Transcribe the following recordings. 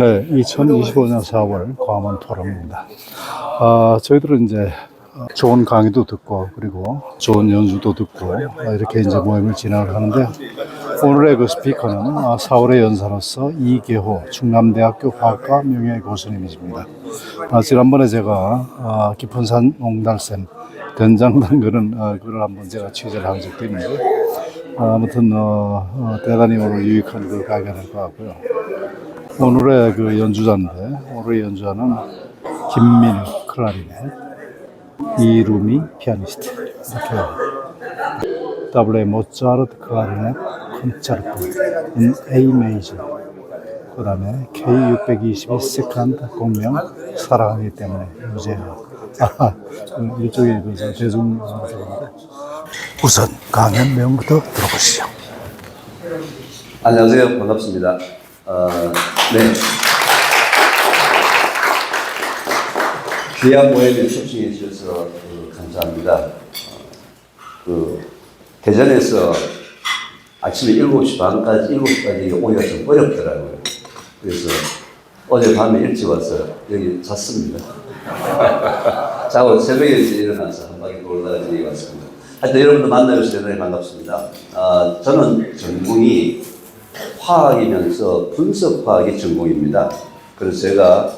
네, 2025년 4월 광화문 포럼입니다. 저희들은 이제 좋은 강의도 듣고 그리고 좋은 연주도 듣고 이렇게 이제 모임을 진행을 하는데, 오늘의 그 스피커는 4월의 연사로서 이계호 충남대학교 화학과 명예 교수님이십니다. 지난번에 제가 깊은산 옹달샘 된장당 글을 한번 제가 취재를 한 적도 있는데, 아무튼 대단히 오늘 유익한 그 강의가 될 것 같고요. 오늘의 그 연주자인데, 오늘의 연주자는 김민우 클라리넷, 이루미 피아니스트, 이렇게 W 모차르트 클라리넷 콘체르토 in A 메이저, 그 다음에 K622 세컨드 공명 사랑하기 때문에 유재하. 이쪽에 그 대중적인데, 우선 강연 내용부터 들어보시죠. 안녕하세요. 반갑습니다. 네. 귀한 모임에 초청해 주셔서 감사합니다. 대전에서 아침에 7시 반까지, 7시까지 오기가 좀 어렵더라고요. 그래서 어젯밤에 일찍 와서 여기 잤습니다. 자고 새벽에 일어나서 한 바퀴 돌다가 여기 왔습니다. 하여튼 여러분들 만나주셔서 대단히 반갑습니다. 저는 전공이 화학이면서 분석화학이 전공입니다. 그래서 제가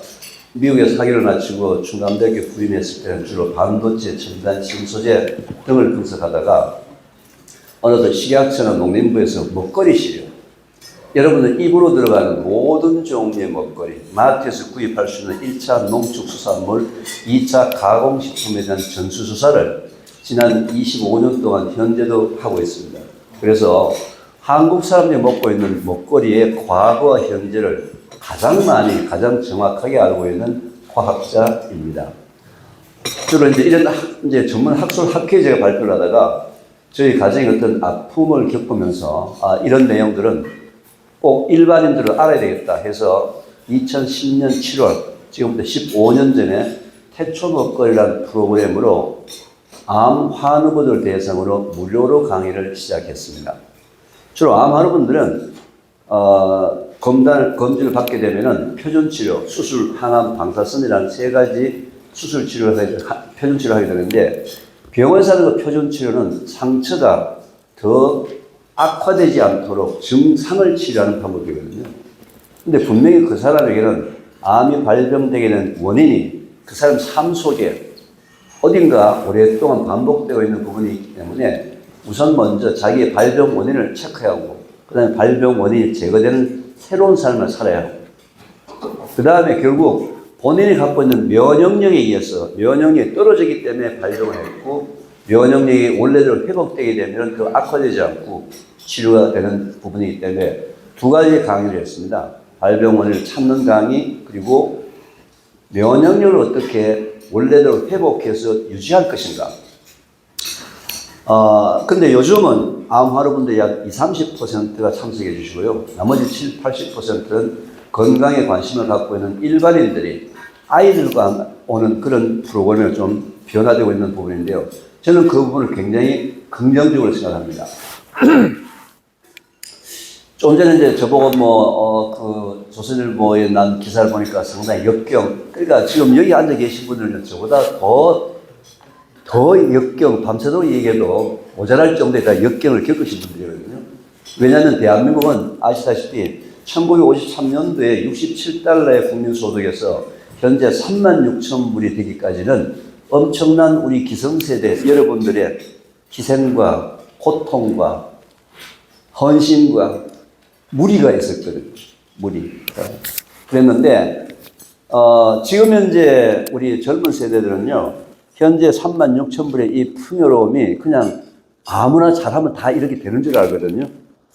미국에서 학위를 마치고 충남대학교 부임했을 때는 주로 반도체, 첨단 신소재 등을 분석하다가 어느덧 식약처나 농림부에서 먹거리 시료, 여러분들 입으로 들어가는 모든 종류의 먹거리, 마트에서 구입할 수 있는 1차 농축수산물, 2차 가공식품에 대한 전수조사를 지난 25년 동안 현재도 하고 있습니다. 그래서 한국 사람들이 먹고 있는 먹거리의 과거와 현재를 가장 많이, 가장 정확하게 알고 있는 과학자입니다. 주로 이런 전문 학술 학회에 제가 발표를 하다가 저희 가정의 어떤 아픔을 겪으면서 이런 내용들은 꼭 일반인들은 알아야 되겠다 해서 2010년 7월, 지금부터 15년 전에 태초 먹거리라는 프로그램으로 암 환우분들 대상으로 무료로 강의를 시작했습니다. 주로 암 환우분들은 검진을 받게 되면은 표준치료, 수술, 항암, 방사선이라는 세 가지 수술 치료를 표준 치료를 하게 되는데, 병원에서 하는 그 표준 치료는 상처가 더 악화되지 않도록 증상을 치료하는 방법이거든요. 근데 분명히 그 사람에게는 암이 발병되게 된 원인이 그 사람 삶 속에 어딘가 오랫동안 반복되고 있는 부분이 있기 때문에 우선 먼저 자기의 발병 원인을 체크해야 하고, 그 다음에 발병 원인이 제거되는 새로운 삶을 살아야 하고, 그 다음에 결국 본인이 갖고 있는 면역력에 의해서 면역력이 떨어지기 때문에 발병을 했고, 면역력이 원래대로 회복되게 되면 그 악화되지 않고 치료가 되는 부분이기 때문에 두 가지 강의를 했습니다. 발병 원인을 찾는 강의, 그리고 면역력을 어떻게 원래대로 회복해서 유지할 것인가. 근데 요즘은 암 환우분들 약 20, 30%가 참석해 주시고요. 나머지 7, 80%는 건강에 관심을 갖고 있는 일반인들이 아이들과 오는 그런 프로그램에 좀 변화되고 있는 부분인데요. 저는 그 부분을 굉장히 긍정적으로 생각합니다. 좀 전에 이제 저보고 조선일보에 난 기사를 보니까 상당히 역경, 그러니까 지금 여기 앉아 계신 분들은 저보다 더 역경, 밤새도록 얘기해도 모자랄 정도의 다 역경을 겪으신 분들이거든요. 왜냐하면 대한민국은 아시다시피 1953년도에 67달러의 국민소득에서 현재 36,000불이 되기까지는 엄청난 우리 기성세대 여러분들의 희생과 고통과 헌신과 무리가 있었거든요. 무리. 그랬는데 지금 현재 우리 젊은 세대들은요, 현재 36,000불의 이 풍요로움이 그냥 아무나 잘하면 다 이렇게 되는 줄 알거든요.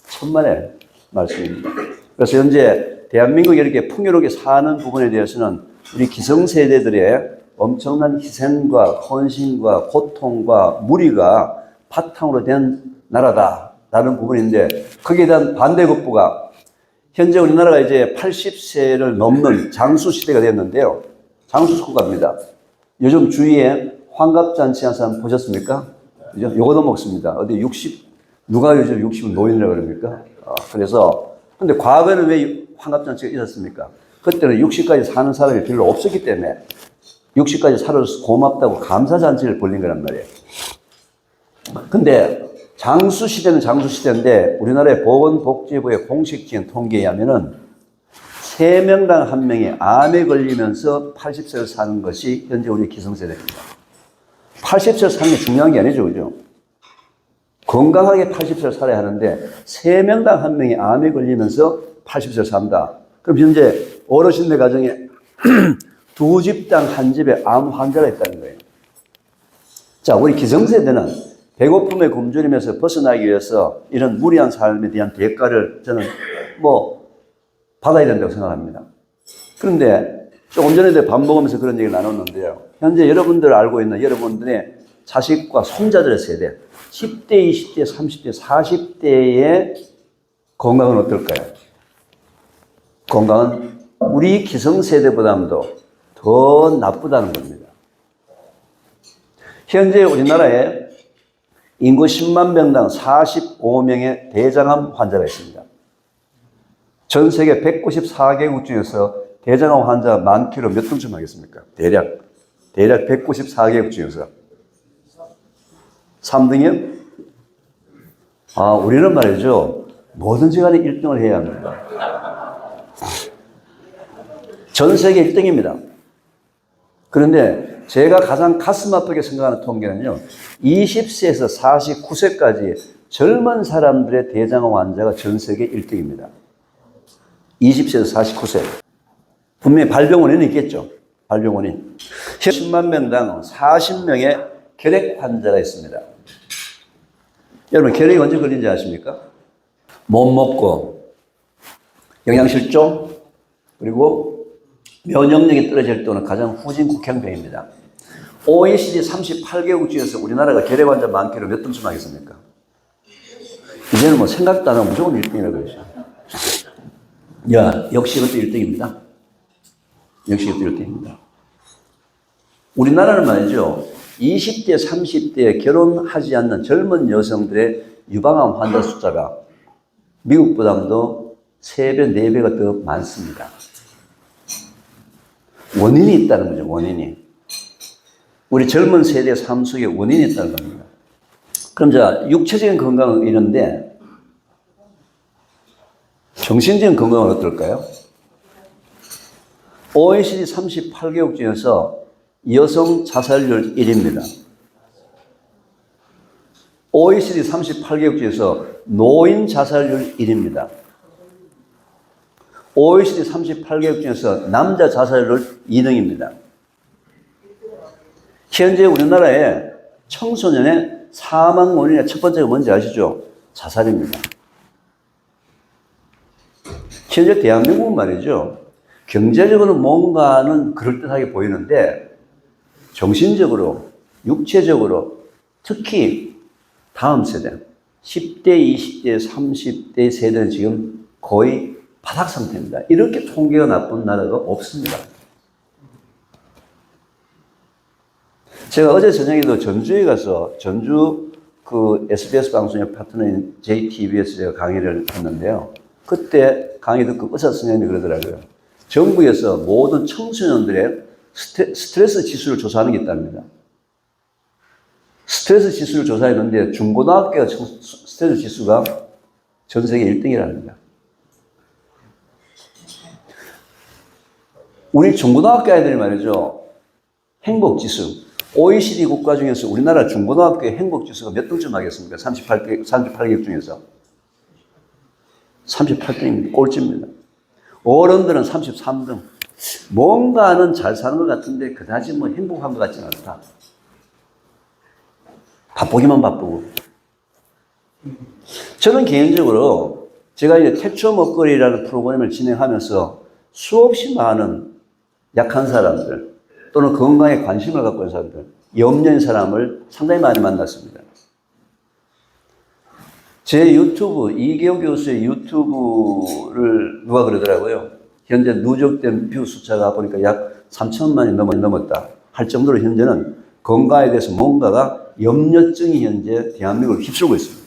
천만의 말씀입니다. 그래서 현재 대한민국이 이렇게 풍요롭게 사는 부분에 대해서는 우리 기성세대들의 엄청난 희생과 헌신과 고통과 무리가 바탕으로 된 나라다라는 부분인데, 거기에 대한 반대급부가 현재 우리나라가 이제 80세를 넘는 장수시대가 됐는데요. 장수국가입니다. 요즘 주위에 환갑잔치 한 사람 보셨습니까? 그죠? 요거도 먹습니다. 어디 누가 요즘 60은 노인이라고 그럽니까? 그래서, 근데 과거에는 왜 환갑잔치가 있었습니까? 그때는 60까지 사는 사람이 별로 없었기 때문에 60까지 살아서 고맙다고 감사잔치를 벌린 거란 말이에요. 근데 장수 시대는 장수 시대인데 우리나라의 보건복지부의 공식적인 통계에 의하면은 3명당 1명이 암에 걸리면서 80세를 사는 것이 현재 우리 기성세대입니다. 80세를 사는 게 중요한 게 아니죠, 그죠? 건강하게 80세를 살아야 하는데 3명당 1명이 암에 걸리면서 80세를 산다. 그럼 현재 어르신들 가정에 2집당 1집에 암 환자가 있다는 거예요. 자, 우리 기성세대는 배고픔에 굶주리면서 벗어나기 위해서 이런 무리한 삶에 대한 대가를 저는 받아야 된다고 생각합니다. 그런데 조금 전에도 밥 먹으면서 그런 얘기를 나눴는데요. 현재 여러분들 알고 있는 여러분들의 자식과 손자들의 세대, 10대, 20대, 30대, 40대의 건강은 어떨까요? 건강은 우리 기성세대보다도 더 나쁘다는 겁니다. 현재 우리나라에 인구 10만 명당 45명의 대장암 환자가 있습니다. 전 세계 194개국 중에서 대장암 환자 많기로 몇 등쯤 하겠습니까? 대략 194개국 중에서 3등이요? 우리는 말이죠. 뭐든지 간에 1등을 해야 합니다. 전 세계 1등입니다. 그런데 제가 가장 가슴 아프게 생각하는 통계는요. 20세에서 49세까지 젊은 사람들의 대장암 환자가 전 세계 1등입니다. 20세에서 49세. 분명히 발병 원인은 있겠죠. 발병 원인. 10만 명당 40명의 결핵 환자가 있습니다. 여러분, 결핵이 언제 걸린지 아십니까? 못 먹고, 영양실조, 그리고 면역력이 떨어질 때는 가장 후진 국행병입니다. OECD 38개국 중에서 우리나라가 결핵 환자 많기로 몇 등쯤 하겠습니까? 이제는 생각도 안 하고 무조건 1등이라고 그러죠. 역시 이것도 1등입니다. 역시 이것도 1등입니다. 우리나라는 말이죠. 20대, 30대에 결혼하지 않는 젊은 여성들의 유방암 환자 숫자가 미국보다도 3배, 4배가 더 많습니다. 원인이 있다는 거죠, 원인이. 우리 젊은 세대의 삶 속에 원인이 있다는 겁니다. 그럼 육체적인 건강은 이런데 정신적인 건강은 어떨까요? OECD 38개국 중에서 여성 자살률 1위입니다. OECD 38개국 중에서 노인 자살률 1위입니다. OECD 38개국 중에서 남자 자살률 2등입니다. 현재 우리나라의 청소년의 사망 원인의 첫 번째가 뭔지 아시죠? 자살입니다. 현재 대한민국은 말이죠. 경제적으로 뭔가는 그럴듯하게 보이는데 정신적으로, 육체적으로, 특히 다음 세대, 10대, 20대, 30대 세대는 지금 거의 바닥 상태입니다. 이렇게 통계가 나쁜 나라가 없습니다. 제가 어제 저녁에도 전주에 가서 전주 SBS 방송의 파트너인 JTB에서 제가 강의를 했는데요. 그때 강의 듣고 의사 선생님이 그러더라고요. 정부에서 모든 청소년들의 스트레스 지수를 조사하는 게 있답니다. 스트레스 지수를 조사했는데 중고등학교 스트레스 지수가 전 세계 1등이랍니다. 우리 중고등학교 아이들이 말이죠. 행복지수. OECD 국가 중에서 우리나라 중고등학교의 행복지수가 몇 등쯤 하겠습니까? 38개국 중에서. 38등입니다. 꼴찌입니다. 어른들은 33등. 뭔가는 잘 사는 것 같은데 그다지 행복한 것 같지는 않다. 바쁘기만 바쁘고. 저는 개인적으로 제가 이제 태초 먹거리라는 프로그램을 진행하면서 수없이 많은 약한 사람들 또는 건강에 관심을 갖고 있는 사람들, 염려인 사람을 상당히 많이 만났습니다. 제 유튜브, 이계호 교수의 유튜브를 누가 그러더라고요. 현재 누적된 뷰 숫자가 보니까 약 3천만이 넘었다 할 정도로 현재는 건강에 대해서 뭔가가 염려증이 현재 대한민국을 휩쓸고 있습니다.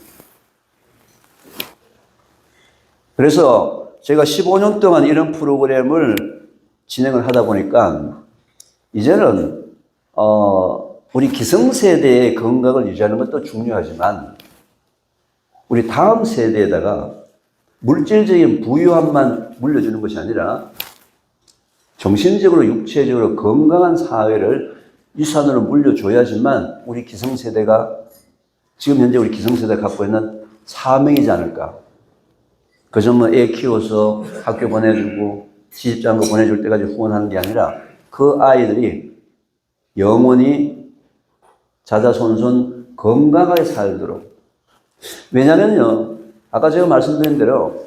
그래서 제가 15년 동안 이런 프로그램을 진행을 하다 보니까 이제는 우리 기성세대의 건강을 유지하는 것도 중요하지만 우리 다음 세대에다가 물질적인 부유함만 물려주는 것이 아니라 정신적으로 육체적으로 건강한 사회를 유산으로 물려줘야지만 우리 기성세대가 지금 현재 우리 기성세대가 갖고 있는 사명이지 않을까. 그저 뭐 애 키워서 학교 보내주고 시집장가 보내줄 때까지 후원하는 게 아니라 그 아이들이 영원히 자자손손 건강하게 살도록. 왜냐면요, 아까 제가 말씀드린 대로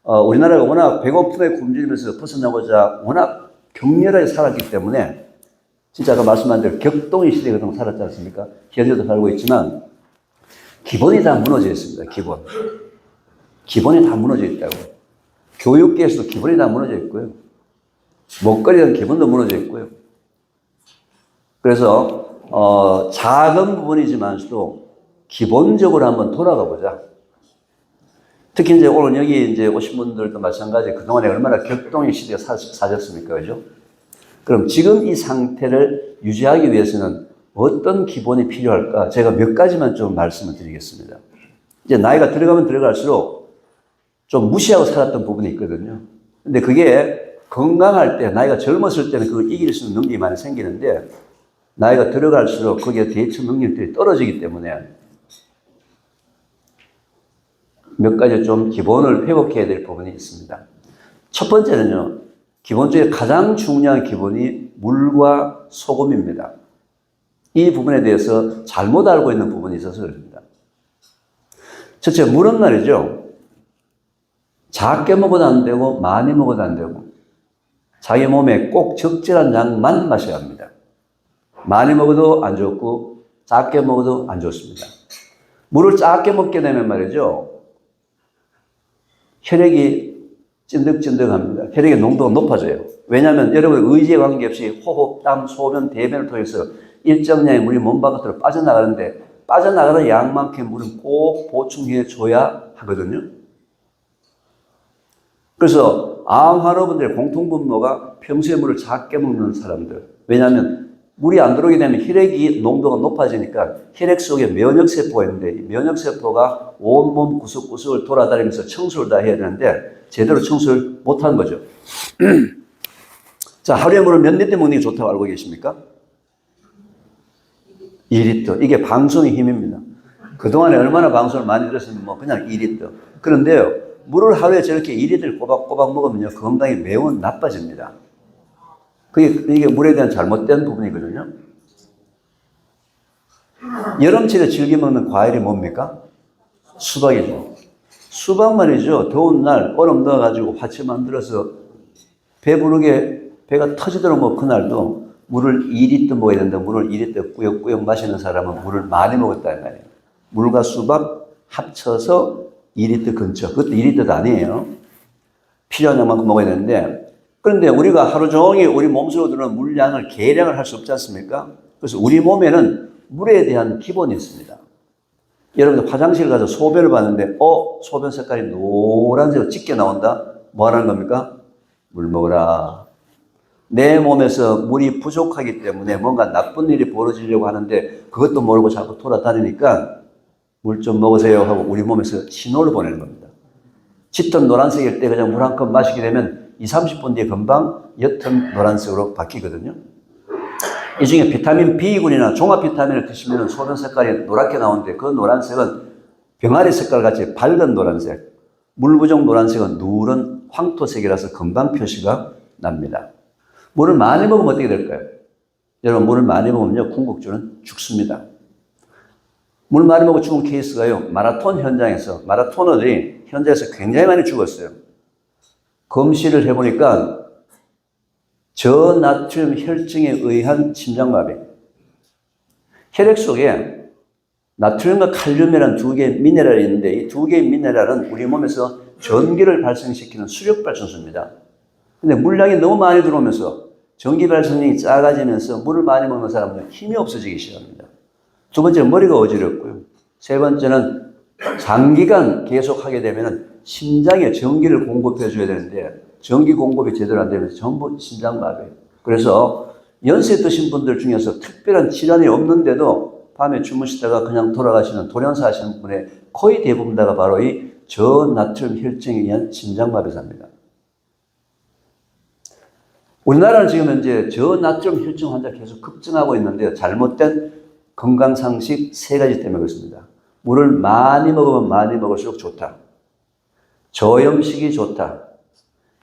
우리나라가 워낙 배고픔에 굶주리면서 벗어나고자 워낙 격렬하게 살았기 때문에 진짜 아까 말씀한 대로 격동의 시대에 그동안 살았지 않습니까? 현재도 살고 있지만 기본이 다 무너져 있습니다. 기본이 다 무너져 있다고. 교육계에서도 기본이 다 무너져 있고요. 먹거리에 대한 기본도 무너져 있고요. 그래서 작은 부분이지만서도 기본적으로 한번 돌아가 보자. 특히 이제 오늘 여기 이제 오신 분들도 마찬가지 그동안에 얼마나 격동의 시대가 사셨습니까? 그죠? 그럼 지금 이 상태를 유지하기 위해서는 어떤 기본이 필요할까? 제가 몇 가지만 좀 말씀을 드리겠습니다. 이제 나이가 들어가면 들어갈수록 좀 무시하고 살았던 부분이 있거든요. 근데 그게 건강할 때, 나이가 젊었을 때는 그걸 이길 수 있는 능력이 많이 생기는데 나이가 들어갈수록 거기에 대처 능력들이 떨어지기 때문에 몇 가지 좀 기본을 회복해야 될 부분이 있습니다. 첫 번째는요, 기본적으로 가장 중요한 기본이 물과 소금입니다. 이 부분에 대해서 잘못 알고 있는 부분이 있어서 그렇습니다. 첫째, 물은 말이죠. 작게 먹어도 안 되고 많이 먹어도 안 되고 자기 몸에 꼭 적절한 양만 마셔야 합니다. 많이 먹어도 안 좋고 작게 먹어도 안 좋습니다. 물을 작게 먹게 되면 말이죠. 혈액이 찐득찐득합니다. 혈액의 농도가 높아져요. 왜냐하면 여러분 의지에 관계없이 호흡, 땀, 소변, 대변을 통해서 일정량의 물이 몸 바깥으로 빠져나가는데 빠져나가는 양만큼 물은 꼭 보충해 줘야 하거든요. 그래서 암 환우분들의 공통분모가 평소에 물을 작게 먹는 사람들. 왜냐하면 물이 안 들어오게 되면 혈액이 농도가 높아지니까 혈액 속에 면역세포가 있는데 이 면역세포가 온몸 구석구석을 돌아다니면서 청소를 다 해야 되는데 제대로 청소를 못하는 거죠. 자, 하루에 물을 몇 리터 먹는 게 좋다고 알고 계십니까? 2리터. 이게 방송의 힘입니다. 그동안에 얼마나 방송을 많이 들었으면 뭐 그냥 2리터. 그런데요, 물을 하루에 저렇게 2리터를 꼬박꼬박 먹으면요, 건강이 매우 나빠집니다. 이게 물에 대한 잘못된 부분이거든요. 여름철에 즐겨 먹는 과일이 뭡니까? 수박이죠. 수박 말이죠. 더운 날 얼음 넣어가지고 화채 만들어서 배부르게 배가 터지도록 뭐 그날도 물을 2리터 먹어야 된다. 물을 2리터 꾸역꾸역 마시는 사람은 물을 많이 먹었다는 말이에요. 물과 수박 합쳐서 2리터 근처. 그것도 2리터도 아니에요. 필요한 양만큼 먹어야 되는데 그런데 우리가 하루 종일 우리 몸속으로 들어오는 물량을 계량을 할 수 없지 않습니까? 그래서 우리 몸에는 물에 대한 기본이 있습니다. 여러분들 화장실 가서 소변을 봤는데 소변 색깔이 노란색으로 짙게 나온다? 뭐 하는 겁니까? 물 먹어라. 내 몸에서 물이 부족하기 때문에 뭔가 나쁜 일이 벌어지려고 하는데 그것도 모르고 자꾸 돌아다니니까 물 좀 먹으세요 하고 우리 몸에서 신호를 보내는 겁니다. 짙은 노란색일 때 그냥 물 한 컵 마시게 되면 20-30분 뒤에 금방 옅은 노란색으로 바뀌거든요. 이 중에 비타민 B군이나 종합 비타민을 드시면 소변 색깔이 노랗게 나오는데 그 노란색은 병아리 색깔 같이 밝은 노란색, 물 부족 노란색은 누런 황토색이라서 금방 표시가 납니다. 물을 많이 먹으면 어떻게 될까요? 여러분, 물을 많이 먹으면요, 궁극주는 죽습니다. 물 많이 먹고 죽은 케이스가요, 마라톤 현장에서, 마라토너들이 현장에서 굉장히 많이 죽었어요. 검시를 해보니까 저나트륨 혈증에 의한 심장마비. 혈액 속에 나트륨과 칼륨이라는 두 개의 미네랄이 있는데 이 두 개의 미네랄은 우리 몸에서 전기를 발생시키는 수력 발전소입니다. 근데 물량이 너무 많이 들어오면서 전기 발생량이 작아지면서 물을 많이 먹는 사람은 힘이 없어지기 시작합니다. 두 번째는 머리가 어지럽고요. 세 번째는 장기간 계속 하게 되면 심장에 전기를 공급해 줘야 되는데 전기 공급이 제대로 안 되면서 전부 심장마비예요. 그래서 연세 드신 분들 중에서 특별한 질환이 없는데도 밤에 주무시다가 그냥 돌아가시는 돌연사 하시는 분의 거의 대부분 다가 바로 이 저나트륨 혈증에 의한 심장마비사입니다. 우리나라는 지금 현재 저나트륨 혈증 환자 계속 급증하고 있는데요. 잘못된 건강상식 3가지 때문에 그렇습니다. 물을 많이 먹으면 많이 먹을수록 좋다. 저염식이 좋다.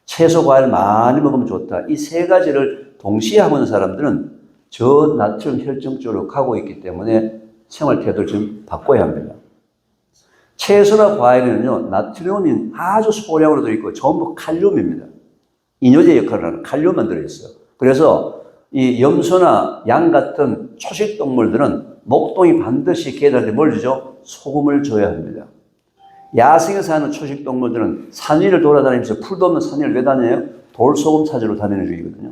채소, 과일 많이 먹으면 좋다. 이 3가지를 동시에 하고 있는 사람들은 저나트륨 혈증 쪽으로 가고 있기 때문에 생활 태도를 좀 바꿔야 합니다. 채소나 과일에는요, 나트륨이 아주 소량으로 들어있고 전부 칼륨입니다. 이뇨제 역할을 하는 칼륨만 들어있어요. 그래서 이 염소나 양 같은 초식 동물들은 목동이 반드시 개들한테 뭘 주죠? 소금을 줘야 합니다. 야생에 사는 초식 동물들은 산 위를 돌아다니면서 풀도 없는 산 위를 왜 다녀요? 돌소금 찾으러 다니는 중이거든요.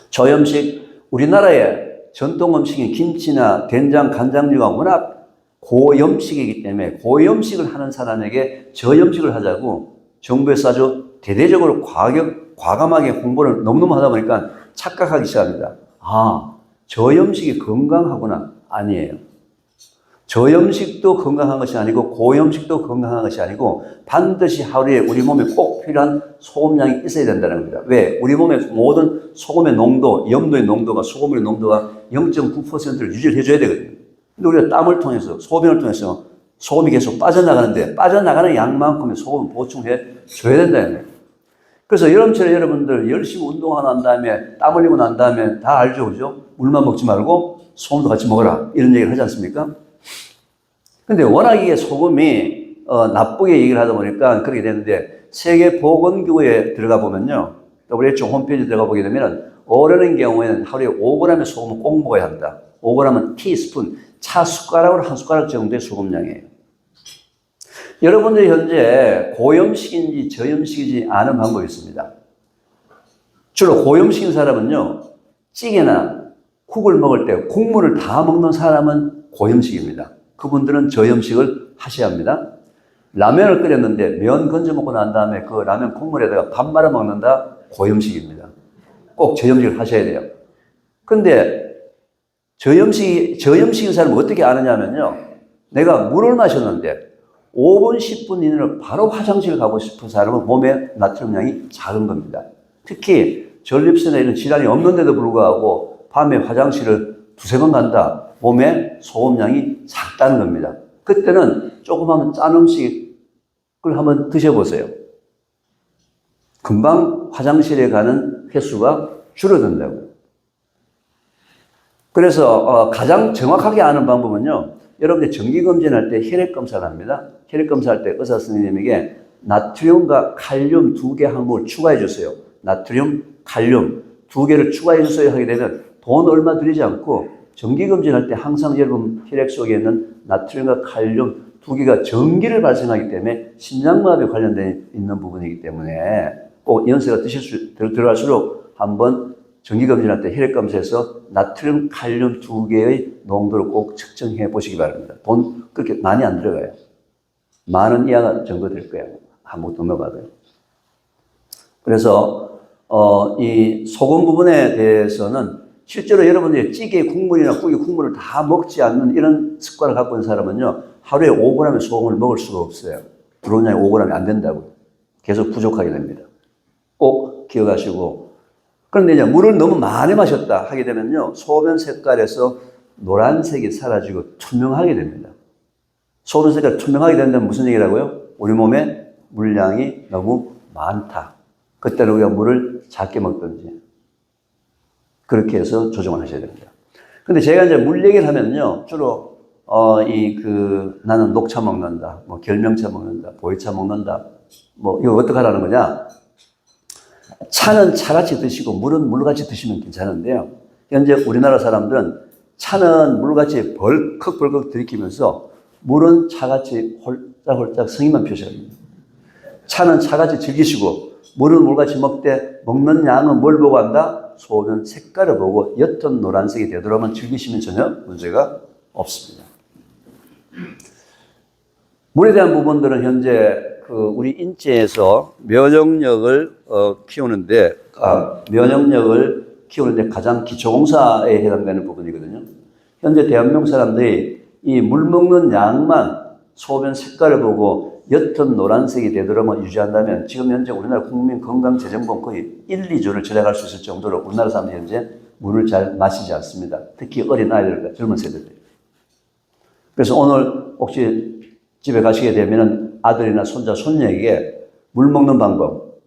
저염식, 우리나라의 전통 음식인 김치나 된장, 간장류가 워낙 고염식이기 때문에 고염식을 하는 사람에게 저염식을 하자고 정부에서 아주 대대적으로 과감하게 홍보를 너무너무 하다 보니까 착각하기 시작합니다. 아, 저염식이 건강하구나. 아니에요. 저염식도 건강한 것이 아니고 고염식도 건강한 것이 아니고 반드시 하루에 우리 몸에 꼭 필요한 소금량이 있어야 된다는 겁니다. 왜? 우리 몸의 모든 소금의 농도, 염도의 농도가 소금의 농도가 0.9%를 유지를 해줘야 되거든요. 근데 우리가 땀을 통해서 소변을 통해서 소금이 계속 빠져나가는데 빠져나가는 양만큼의 소금을 보충해 줘야 된다는 거예요. 그래서 여름철에 여러분들 열심히 운동하고 난 다음에 땀 흘리고 난 다음에 다 알죠, 그죠? 물만 먹지 말고 소금도 같이 먹어라 이런 얘기를 하지 않습니까? 근데 워낙 이게 소금이 나쁘게 얘기를 하다 보니까 그렇게 되는데 세계보건기구에 들어가 보면요, WHO 홈페이지 들어가 보게 되면 어른의 경우에는 하루에 5g의 소금을 꼭 먹어야 한다. 5g은 티스푼, 차 숟가락으로 한 숟가락 정도의 소금량이에요. 여러분들이 현재 고염식인지 저염식이지 아는 방법이 있습니다. 주로 고염식인 사람은요, 찌개나 국을 먹을 때 국물을 다 먹는 사람은 고염식입니다. 그분들은 저염식을 하셔야 합니다. 라면을 끓였는데 면 건져 먹고 난 다음에 그 라면 국물에다가 밥 말아 먹는다? 고염식입니다. 꼭 저염식을 하셔야 돼요. 근데 저염식인 사람은 어떻게 아느냐면요, 내가 물을 마셨는데 5분, 10분 이내로 바로 화장실 가고 싶은 사람은 몸에 나트륨량이 작은 겁니다. 특히 전립선에 이런 질환이 없는데도 불구하고 밤에 화장실을 2-3번 간다. 몸에 소금량이 작다는 겁니다. 그때는 조금 하면 짠 음식을 한번 드셔보세요. 금방 화장실에 가는 횟수가 줄어든다고요. 그래서 가장 정확하게 아는 방법은요, 여러분들 정기검진할 때 혈액검사를 합니다. 혈액검사할 때 의사 선생님에게 나트륨과 칼륨 2개 항목을 추가해 주세요. 나트륨, 칼륨 2개를 추가해 주세요 하게 되면 돈 얼마 들이지 않고 정기검진할 때 항상 여러분 혈액 속에 있는 나트륨과 칼륨 2개가 전기를 발생하기 때문에 심장마비에 관련된 있는 부분이기 때문에 꼭 연세가 들어갈수록 한번 정기검진할 때 혈액검사에서 나트륨, 칼륨 2개의 농도를 꼭 측정해 보시기 바랍니다. 돈 그렇게 많이 안 들어가요. 10,000원 이하 정도 될 거예요. 한번 넘어가도요. 그래서 이 소금 부분에 대해서는 실제로 여러분들이 찌개 국물이나 국에 국물을 다 먹지 않는 이런 습관을 갖고 있는 사람은요, 하루에 5g의 소금을 먹을 수가 없어요. 들어온 양이 5g이 안 된다고요. 계속 부족하게 됩니다. 꼭 기억하시고, 그런데 이제 물을 너무 많이 마셨다 하게 되면요, 소변 색깔에서 노란색이 사라지고 투명하게 됩니다. 소변 색깔이 투명하게 된다면 무슨 얘기라고요? 우리 몸에 물량이 너무 많다. 그때는 우리가 물을 작게 먹든지 그렇게 해서 조정을 하셔야 됩니다. 근데 제가 이제 물 얘기를 하면요, 주로 나는 녹차 먹는다, 뭐 결명차 먹는다, 보이차 먹는다, 뭐 이거 어떻게 하라는 거냐? 차는 차같이 드시고 물은 물같이 드시면 괜찮은데요, 현재 우리나라 사람들은 차는 물같이 벌컥벌컥 들이키면서 물은 차같이 홀짝홀짝 성의만 표시합니다. 차는 차같이 즐기시고 물은 물같이 먹되 먹는 양은 뭘 보고 한다? 소변 색깔을 보고 옅은 노란색이 되도록만 즐기시면 전혀 문제가 없습니다. 물에 대한 부분들은 현재 우리 인체에서 면역력을 키우는데, 면역력을 키우는데 가장 기초공사에 해당되는 부분이거든요. 현재 대한민국 사람들이 이 물 먹는 양만 소변 색깔을 보고 옅은 노란색이 되도록 유지한다면 지금 현재 우리나라 국민 건강재정본 거의 1, 2조를 절약할 수 있을 정도로 우리나라 사람들이 현재 물을 잘 마시지 않습니다. 특히 어린 아이들과 젊은 세대들. 그래서 오늘 혹시 집에 가시게 되면 아들이나 손자, 손녀에게 물 먹는 방법,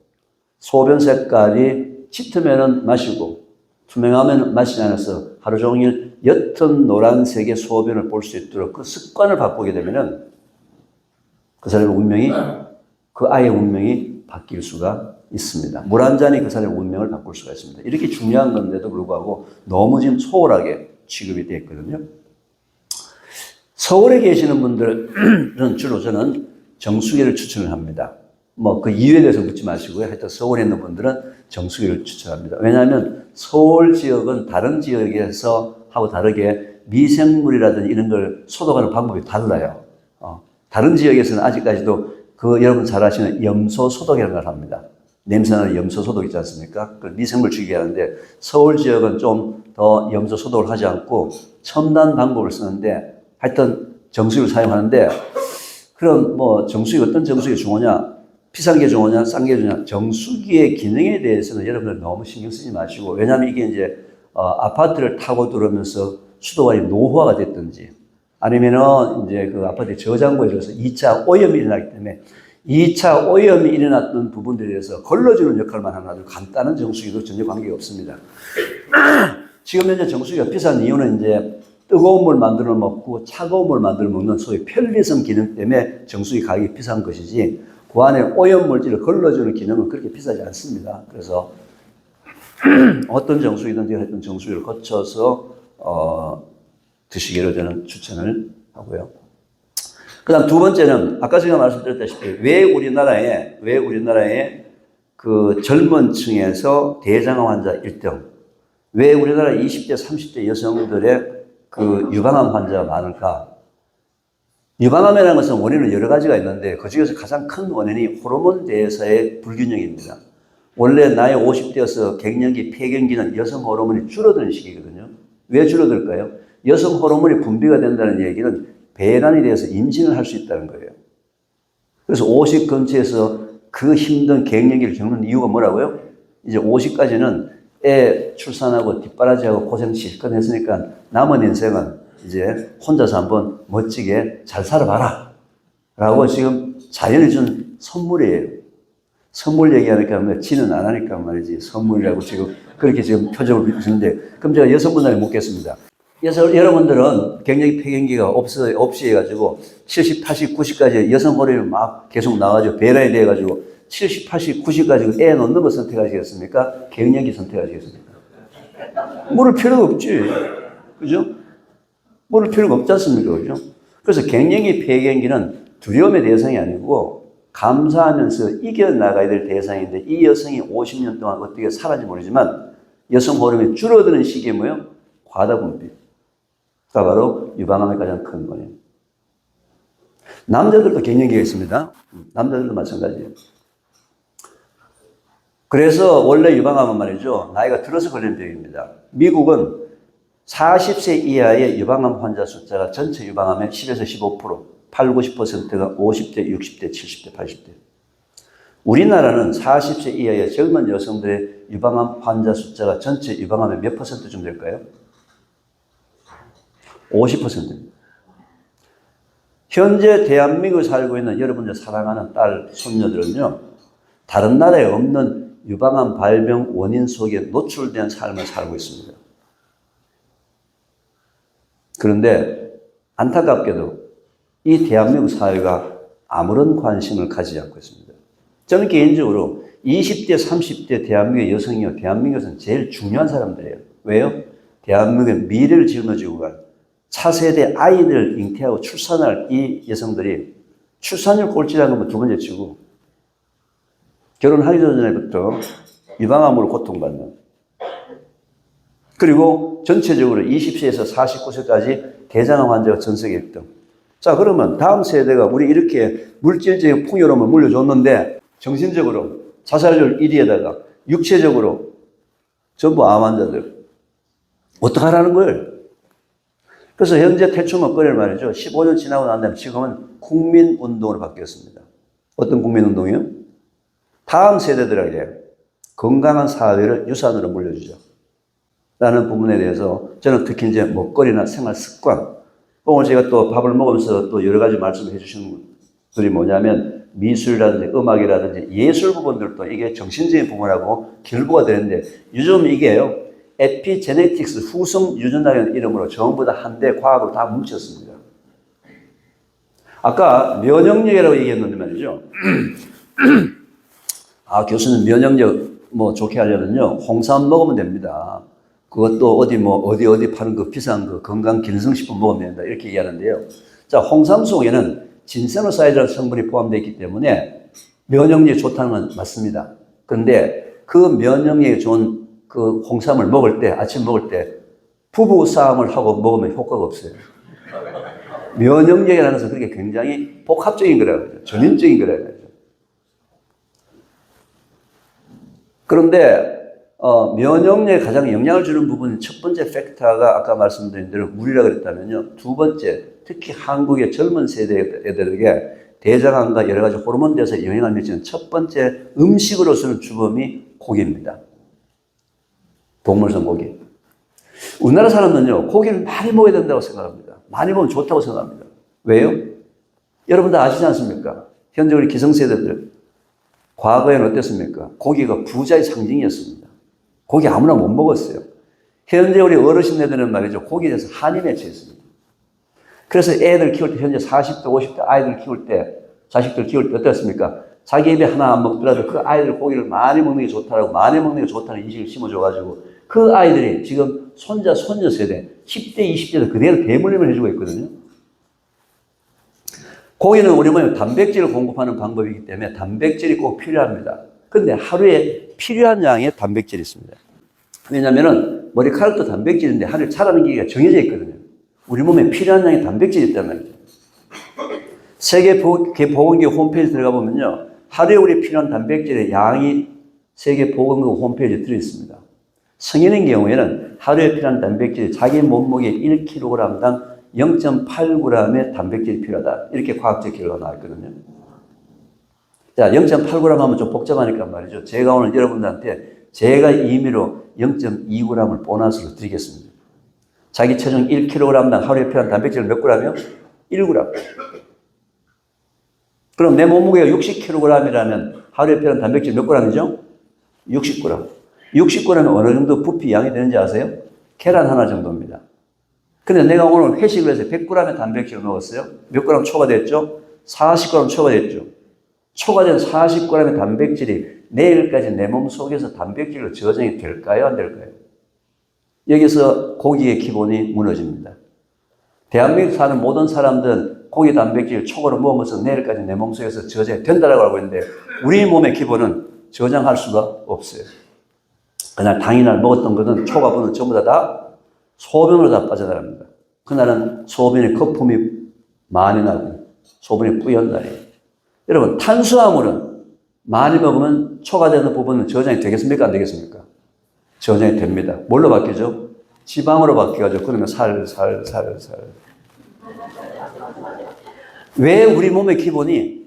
소변 색깔이 짙으면 마시고 투명하면 마시지 않아서 하루 종일 옅은 노란색의 소변을 볼 수 있도록 그 습관을 바꾸게 되면 그 사람의 운명이, 그 아이의 운명이 바뀔 수가 있습니다. 물 한 잔이 그 사람의 운명을 바꿀 수가 있습니다. 이렇게 중요한 건데도 불구하고 너무 지금 소홀하게 취급이 되어 있거든요. 서울에 계시는 분들은 주로 저는 정수기를 추천을 합니다. 뭐 그 이유에 대해서 묻지 마시고요. 하여튼 서울에 있는 분들은 정수기를 추천합니다. 왜냐하면 서울 지역은 다른 지역에서 하고 다르게 미생물이라든지 이런 걸 소독하는 방법이 달라요. 다른 지역에서는 아직까지도 여러분 잘 아시는 염소 소독이라는 걸 합니다. 냄새나는 염소 소독 있지 않습니까? 그 미생물 죽이게 하는데 서울 지역은 좀 더 염소 소독을 하지 않고 첨단 방법을 쓰는데 하여튼 정수기를 사용하는데 그럼 뭐 정수기 어떤 정수기가 중요하냐? 비싼 게 중요하냐? 싼 게 중요하냐? 정수기의 기능에 대해서는 여러분들 너무 신경 쓰지 마시고 왜냐하면 이게 이제 아파트를 타고 들어오면서 수도관이 노후화가 됐든지 아니면은 이제 그 아파트 저장고에 들어서 2차 오염이 일어나기 때문에 2차 오염이 일어났던 부분들에 대해서 걸러주는 역할만 하는 아주 간단한 정수기도 전혀 관계가 없습니다. 지금 현재 정수기가 비싼 이유는 이제 뜨거운 물 만들어 먹고 차가운 물 만들어 먹는 소위 편리성 기능 때문에 정수기 가격이 비싼 것이지 그 안에 오염물질을 걸러주는 기능은 그렇게 비싸지 않습니다. 그래서 어떤 정수기든지 어떤 정수기를 거쳐서 드시기를 저는 추천을 하고요. 그 다음 두 번째는 아까 제가 말씀드렸다시피 왜 우리나라에 그 젊은 층에서 대장암 환자 1등 왜 우리나라 20대 30대 여성들의 그 유방암 환자가 많을까? 유방암이라는 것은 원인은 여러 가지가 있는데 그 중에서 가장 큰 원인이 호르몬 대사의 불균형입니다. 원래 나이 50대여서 갱년기, 폐경기는 여성 호르몬이 줄어드는 시기거든요. 왜 줄어들까요? 여성 호르몬이 분비가 된다는 얘기는 배란이 돼서 임신을 할 수 있다는 거예요. 그래서 50 근처에서 그 힘든 갱년기를 겪는 이유가 뭐라고요? 이제 50까지는 애 출산하고 뒷바라지하고 고생 실컷 했으니까 남은 인생은 이제 혼자서 한번 멋지게 잘 살아봐라 라고 지금 자연이 준 선물이에요. 선물 얘기하니까 지는 안 하니까 말이지 선물이라고 지금 그렇게 지금 표정을 비추는데 그럼 제가 여성분들에게 묻겠습니다. 여러분들은 갱년기 폐경기가 없이 해가지고 70, 80, 90까지 여성 호르몬이 막 계속 나와가지고 배란이 돼가지고 70, 80, 90까지 애 놓는 거 선택하시겠습니까? 갱년기 선택하시겠습니까? 물을 필요가 없지. 그죠? 물을 필요가 없지 않습니까? 그죠? 그래서 갱년기, 폐경기는 두려움의 대상이 아니고 감사하면서 이겨나가야 될 대상인데 이 여성이 50년 동안 어떻게 살았는지 모르지만 여성 호르몬이 줄어드는 시기에 뭐예요? 과다 분비가 바로 유방암의 가장 큰 원인. 남자들도 갱년기가 있습니다. 남자들도 마찬가지예요. 그래서 원래 유방암은 말이죠. 나이가 들어서 걸리는 병입니다. 미국은 40세 이하의 유방암 환자 숫자가 전체 유방암의 10에서 15%, 8, 90%가 50대, 60대, 70대, 80대. 우리나라는 40세 이하의 젊은 여성들의 유방암 환자 숫자가 전체 유방암의 몇 %쯤 될까요? 50%입니다. 현재 대한민국에 살고 있는 여러분들 사랑하는 딸, 손녀들은요, 다른 나라에 없는 유방암 발병 원인 속에 노출된 삶을 살고 있습니다. 그런데 안타깝게도 이 대한민국 사회가 아무런 관심을 가지지 않고 있습니다. 저는 개인적으로 20대, 30대 대한민국의 여성이요, 대한민국에서는 제일 중요한 사람들이에요. 왜요? 대한민국의 미래를 짊어지고 간 차세대 아이들 잉태하고 출산할 이 여성들이 출산율 꼴찌라는 건 두 번째 치고 결혼하기 전에부터 유방암으로 고통받는 그리고 전체적으로 20세에서 49세까지 대장암 환자가 전 세계 1등 자, 그러면 다음 세대가 우리 이렇게 물질적인 풍요로움을 물려줬는데 정신적으로 자살률 1위에다가 육체적으로 전부 암 환자들 어떡하라는 거예요? 그래서 현재 탈출 먹거리를 말이죠. 15년 지나고 난 다음에 지금은 국민운동으로 바뀌었습니다. 어떤 국민운동이요? 다음 세대들에게 건강한 사회를 유산으로 물려주죠. 라는 부분에 대해서 저는 특히 이제 먹거리나 생활 습관, 오늘 제가 또 밥을 먹으면서 또 여러 가지 말씀을 해주시는 분들이 뭐냐면 미술이라든지 음악이라든지 예술 부분들도 이게 정신적인 부분하고 결부가 되는데 요즘 이게요. 에피제네틱스 후성 유전자라는 이름으로 전부 다 한데 과학으로 다 뭉쳤습니다. 아까 면역력이라고 얘기했는데 말이죠. 아, 교수님 면역력 뭐 좋게 하려면요. 홍삼 먹으면 됩니다. 그것도 어디 파는 그 비싼 그 건강 기능식품 먹으면 된다. 이렇게 얘기하는데요. 자, 홍삼 속에는 진세노사이드라는 성분이 포함되어 있기 때문에 면역력이 좋다는 건 맞습니다. 그런데 그 면역력이 좋은 그 홍삼을 먹을 때, 아침 먹을 때 부부 싸움을 하고 먹으면 효과가 없어요. 면역력이라는 것은 그렇게 굉장히 복합적인 거라고요. 전인적인 거라고요. 그런데 면역력에 가장 영향을 주는 부분은 첫 번째 팩터가 아까 말씀드린 대로 물이라고 그랬다면요. 두 번째, 특히 한국의 젊은 세대 애들에게 대장암과 여러 가지 호르몬 대사에 영향을 미치는 첫 번째 음식으로서는 주범이 고기입니다. 동물성 고기. 우리나라 사람들은요, 고기를 많이 먹어야 된다고 생각합니다. 많이 먹으면 좋다고 생각합니다. 왜요? 여러분 다 아시지 않습니까? 현재 우리 기성세대들, 과거에는 어땠습니까? 고기가 부자의 상징이었습니다. 고기 아무나 못 먹었어요. 현재 우리 어르신네들은 말이죠, 고기에 대해서 한이 맺혀 있습니다. 그래서 애들 키울 때, 현재 40대, 50대 아이들 키울 때, 자식들 키울 때 어떻습니까? 자기 입에 하나 안 먹더라도 그 아이들 고기를 많이 먹는 게 좋다라고, 많이 먹는 게 좋다는 인식을 심어줘가지고 그 아이들이 지금 손자, 손녀 세대, 10대, 20대도 그대로 대물림을 해주고 있거든요. 고기는 우리 몸에 단백질을 공급하는 방법이기 때문에 단백질이 꼭 필요합니다. 그런데 하루에 필요한 양의 단백질이 있습니다. 왜냐하면 머리카락도 단백질인데 하루에 자라는 기계가 정해져 있거든요. 우리 몸에 필요한 양의 단백질이 있단 말이죠. 세계보건기구 홈페이지 들어가 보면요. 하루에 우리 필요한 단백질의 양이 세계보건기구 홈페이지에 들어있습니다. 성인의 경우에는 하루에 필요한 단백질이 자기 몸무게 1kg당 0.8g의 단백질이 필요하다. 이렇게 과학적 결과가 나왔거든요. 자, 0.8g 하면 좀 복잡하니까 말이죠. 제가 오늘 여러분들한테 제가 임의로 0.2g을 보너스로 드리겠습니다. 자기 체중 1kg당 하루에 필요한 단백질은 몇 g이요? 1g. 그럼 내 몸무게가 60kg이라면 하루에 필요한 단백질 몇 g이죠? 60g. 60g은 어느 정도 부피 양이 되는지 아세요? 계란 하나 정도입니다. 근데 내가 오늘 회식을 해서 100g의 단백질을 먹었어요. 몇 g 초과됐죠? 40g 초과됐죠. 초과된 40g의 단백질이 내일까지 내 몸 속에서 단백질로 저장이 될까요? 안 될까요? 여기서 고기의 기본이 무너집니다. 대한민국 사는 모든 사람들은 고기 단백질 초과로 먹으면서 내일까지 내 몸 속에서 저장이 된다고 알고 있는데 우리 몸의 기본은 저장할 수가 없어요. 그날 당일날 먹었던 것은 초과분은 전부 다 소변으로 다 빠져나갑니다. 그날은 소변에 거품이 많이 나고 소변이 뿌연 날이에요. 여러분, 탄수화물은 많이 먹으면 초과되는 부분은 저장이 되겠습니까? 안 되겠습니까? 저장이 됩니다. 뭘로 바뀌죠? 지방으로 바뀌어가지고 그러면 살. 왜 우리 몸의 기본이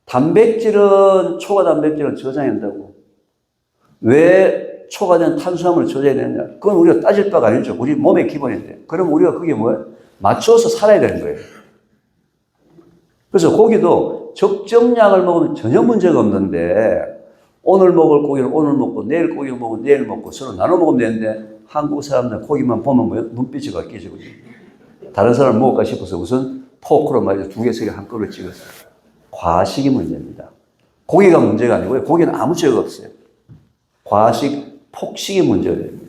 단백질은 초과 단백질은 저장이 된다고? 왜 초과된 탄수화물을 저장해야 되느냐? 그건 우리가 따질 바가 아니죠. 우리 몸의 기본인데. 그럼 우리가 그게 뭐예요? 맞춰서 살아야 되는 거예요. 그래서 고기도 적정량을 먹으면 전혀 문제가 없는데 오늘 먹을 고기를 오늘 먹고 내일 고기를 먹으면 내일 먹고 서로 나눠 먹으면 되는데 한국 사람들 고기만 보면 뭐예요? 눈빛이 바뀌죠. 다른 사람 먹을까 싶어서 우선 포크로 말이죠. 2개, 3개 한꺼번에 찍었어요. 과식이 문제입니다. 고기가 문제가 아니고요. 고기는 아무 죄가 없어요. 과식, 폭식이 문제가 됩니다.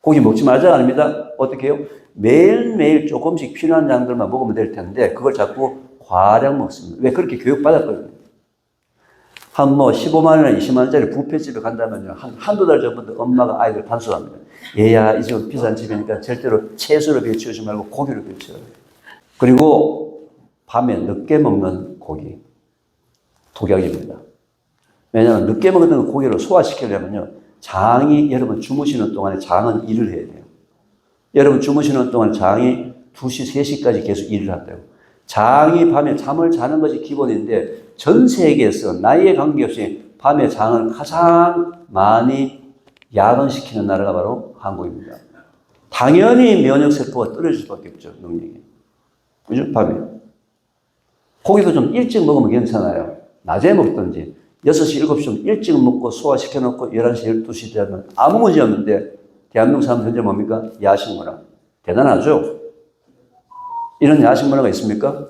고기 먹지 말자가 아닙니다. 어떻게 해요? 매일매일 조금씩 필요한 양들만 먹으면 될 텐데 그걸 자꾸 과량 먹습니다. 왜? 그렇게 교육받았거든요. 한 15만 원이나 20만 원짜리 뷔페집에 간다면요. 한두 달 전부터 엄마가 아이들 반수합니다. 얘야, 이 집은 비싼 집이니까 절대로 채소로 배치우지 말고 고기로 배치하라. 그리고 밤에 늦게 먹는 고기. 독약입니다. 왜냐하면 늦게 먹는 고기를 소화시키려면요. 장이 여러분 주무시는 동안에 장은 일을 해야 돼요. 여러분 주무시는 동안 장이 2시, 3시까지 계속 일을 한다고. 장이 밤에 잠을 자는 것이 기본인데 전 세계에서 나이에 관계없이 밤에 장을 가장 많이 야근시키는 나라가 바로 한국입니다. 당연히 면역세포가 떨어질 수밖에 없죠. 능력이. 그죠? 밤에. 고기도 좀 일찍 먹으면 괜찮아요. 낮에 먹든지 6시, 7시 좀 일찍 먹고 소화시켜놓고 11시, 12시 되면 아무 문제 없는데 대한민국 사람 현재 뭡니까? 야식 문화. 대단하죠? 이런 야식 문화가 있습니까?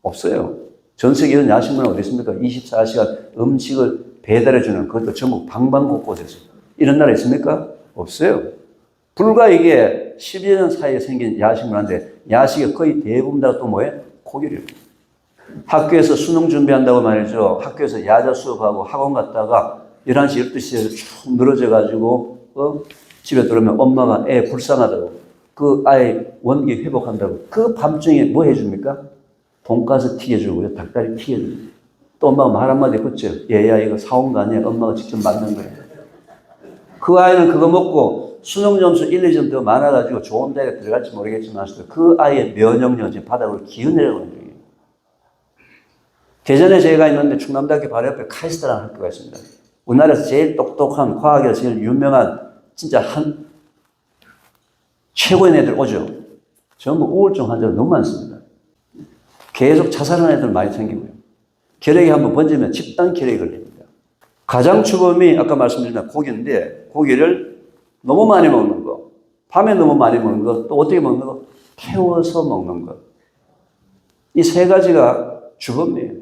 없어요. 전 세계 이런 야식 문화가 어디 있습니까? 24시간 음식을 배달해주는 그것도 전부 방방곳곳에서. 이런 나라 있습니까? 없어요. 불과 이게 10여 년 사이에 생긴 야식 문화인데 야식의 거의 대부분 다 또 뭐예요? 고기를. 학교에서 수능 준비한다고 말이죠. 학교에서 야자 수업하고 학원 갔다가 11시, 12시에 쭉 늘어져가지고 집에 들어오면 엄마가 애 불쌍하다고 그 아이 원기 회복한다고 그 밤중에 뭐 해줍니까? 돈가스 튀겨주고요. 닭다리 튀겨주고 또 엄마가 말 한마디 붙죠. 얘야 이거 사온 거 아니야. 엄마가 직접 만든 거야. 그 아이는 그거 먹고 수능 점수 1, 2점 더 많아가지고 좋은 대학에 들어갈지 모르겠지만 그 아이의 면역력은 지금 바닥으로 기어내려가는 거예요. 대전에 제가 있는데 충남대학교 바로 옆에 카이스트라는 학교가 있습니다. 우리나라에서 제일 똑똑한 과학에서 제일 유명한 진짜 최고의 애들 오죠. 전부 우울증 환자가 너무 많습니다. 계속 자살하는 애들 많이 생기고요. 결핵이 한번 번지면 집단 결핵이 걸립니다. 가장 주범이 아까 말씀드린 고기인데 고기를 너무 많이 먹는 거, 밤에 너무 많이 먹는 거, 또 어떻게 먹는 거? 태워서 먹는 거. 이 세 가지가 주범이에요.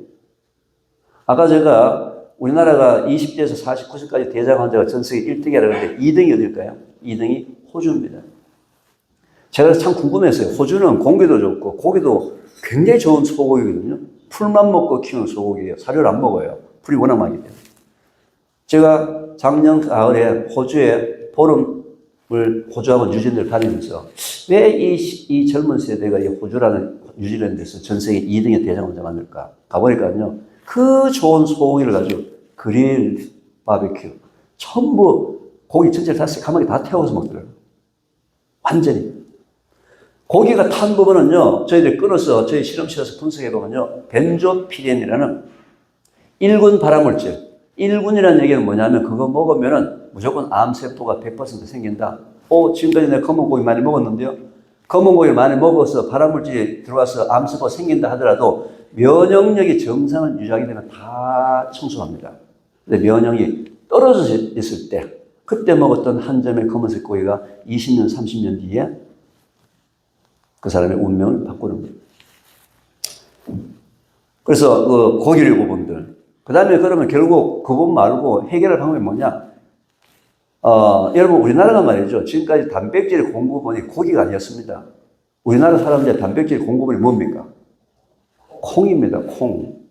아까 제가 우리나라가 20대에서 49세까지 대장 환자가 전 세계 1등이라고 했는데 2등이 어딜까요? 2등이 호주입니다. 제가 참 궁금했어요. 호주는 공기도 좋고 고기도 굉장히 좋은 소고기거든요. 풀만 먹고 키우는 소고기예요. 사료를 안 먹어요. 풀이 워낙 많기 때문에. 제가 작년 가을에 호주에 보름을 호주하고 뉴질랜드를 다니면서 왜 이 젊은 세대가 이 호주라는 뉴질랜드에서 전 세계 2등의 대장 환자 만들까? 가보니까요. 그 좋은 소고기를 가지고 그릴 바비큐 전부 고기 전체를 다 새까맣게 다 태워서 먹더라고요. 완전히. 고기가 탄 부분은요. 저희들이 끊어서 저희 실험실에서 분석해보면요. 벤조피렌이라는 1군 발암물질. 1군이라는 얘기는 뭐냐면 그거 먹으면은 무조건 암세포가 100% 생긴다. 지금까지 내가 검은 고기 많이 먹었는데요. 검은 고기를 많이 먹어서 발암물질이 들어와서 암세포가 생긴다 하더라도 면역력이 정상을 유지하게 되면 다 청소합니다. 근데 면역이 떨어져 있을 때 그때 먹었던 한 점의 검은색 고기가 20년, 30년 뒤에 그 사람의 운명을 바꾸는 거예요. 그래서 그 고기류 부분들. 그 다음에 그러면 결국 그 부분 말고 해결할 방법이 뭐냐? 여러분 우리나라가 말이죠. 지금까지 단백질 공급원이 고기가 아니었습니다. 우리나라 사람들의 단백질 공급원이 뭡니까? 콩입니다.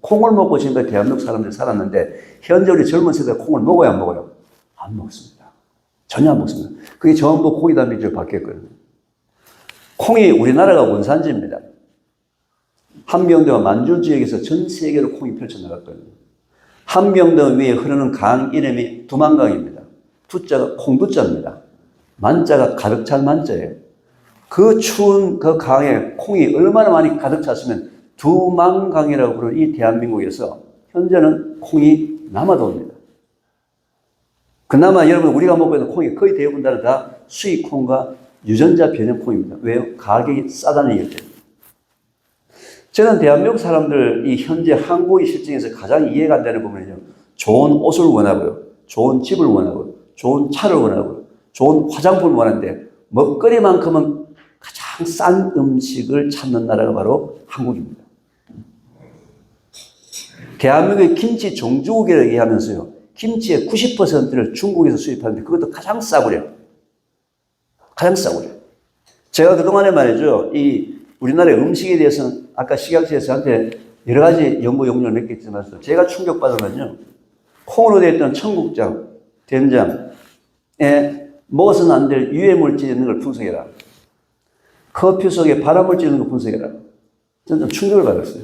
콩을 먹고 지금까지 대한민국 사람들이 살았는데 현재 우리 젊은 세대가 콩을 먹어야 안 먹어요? 안 먹습니다. 전혀 안 먹습니다. 그게 전부 고기 단백질로 바뀌었거든요. 콩이 우리나라가 원산지입니다. 한병대와 만주 지역에서 전 세계로 콩이 펼쳐나갔거든요. 한병대 위에 흐르는 강 이름이 두만강입니다. 두자가 콩두자입니다. 만자가 가득 찰 만자예요. 그 추운 그 강에 콩이 얼마나 많이 가득 찼으면 두만강이라고 부르는 이 대한민국에서 현재는 콩이 남아도옵니다. 그나마 여러분 우리가 먹고 있는 콩이 거의 대부분 다 수입콩과 유전자 변형콩입니다. 왜요? 가격이 싸다는 얘기죠. 저는 대한민국 사람들 이 현재 한국의 실정에서 가장 이해가 안 되는 부분은요. 좋은 옷을 원하고요. 좋은 집을 원하고요. 좋은 차를 원하고요. 좋은 화장품을 원하는데 먹거리만큼은 가장 싼 음식을 찾는 나라가 바로 한국입니다. 대한민국의 김치 종주국이라고 얘기하면서요. 김치의 90%를 중국에서 수입하는데 그것도 가장 싸구려. 가장 싸구려. 제가 그동안에 말이죠. 이 우리나라의 음식에 대해서는 아까 식약처에서 저한테 여러 가지 연구 용료를 몇 개 있지만 제가 충격받은 건요. 콩으로 되어 있던 청국장, 된장에 먹어서는 안 될 유해물질이 있는 걸 분석해라. 커피 속에 발암물질이 있는 걸 분석해라. 저는 좀 충격을 받았어요.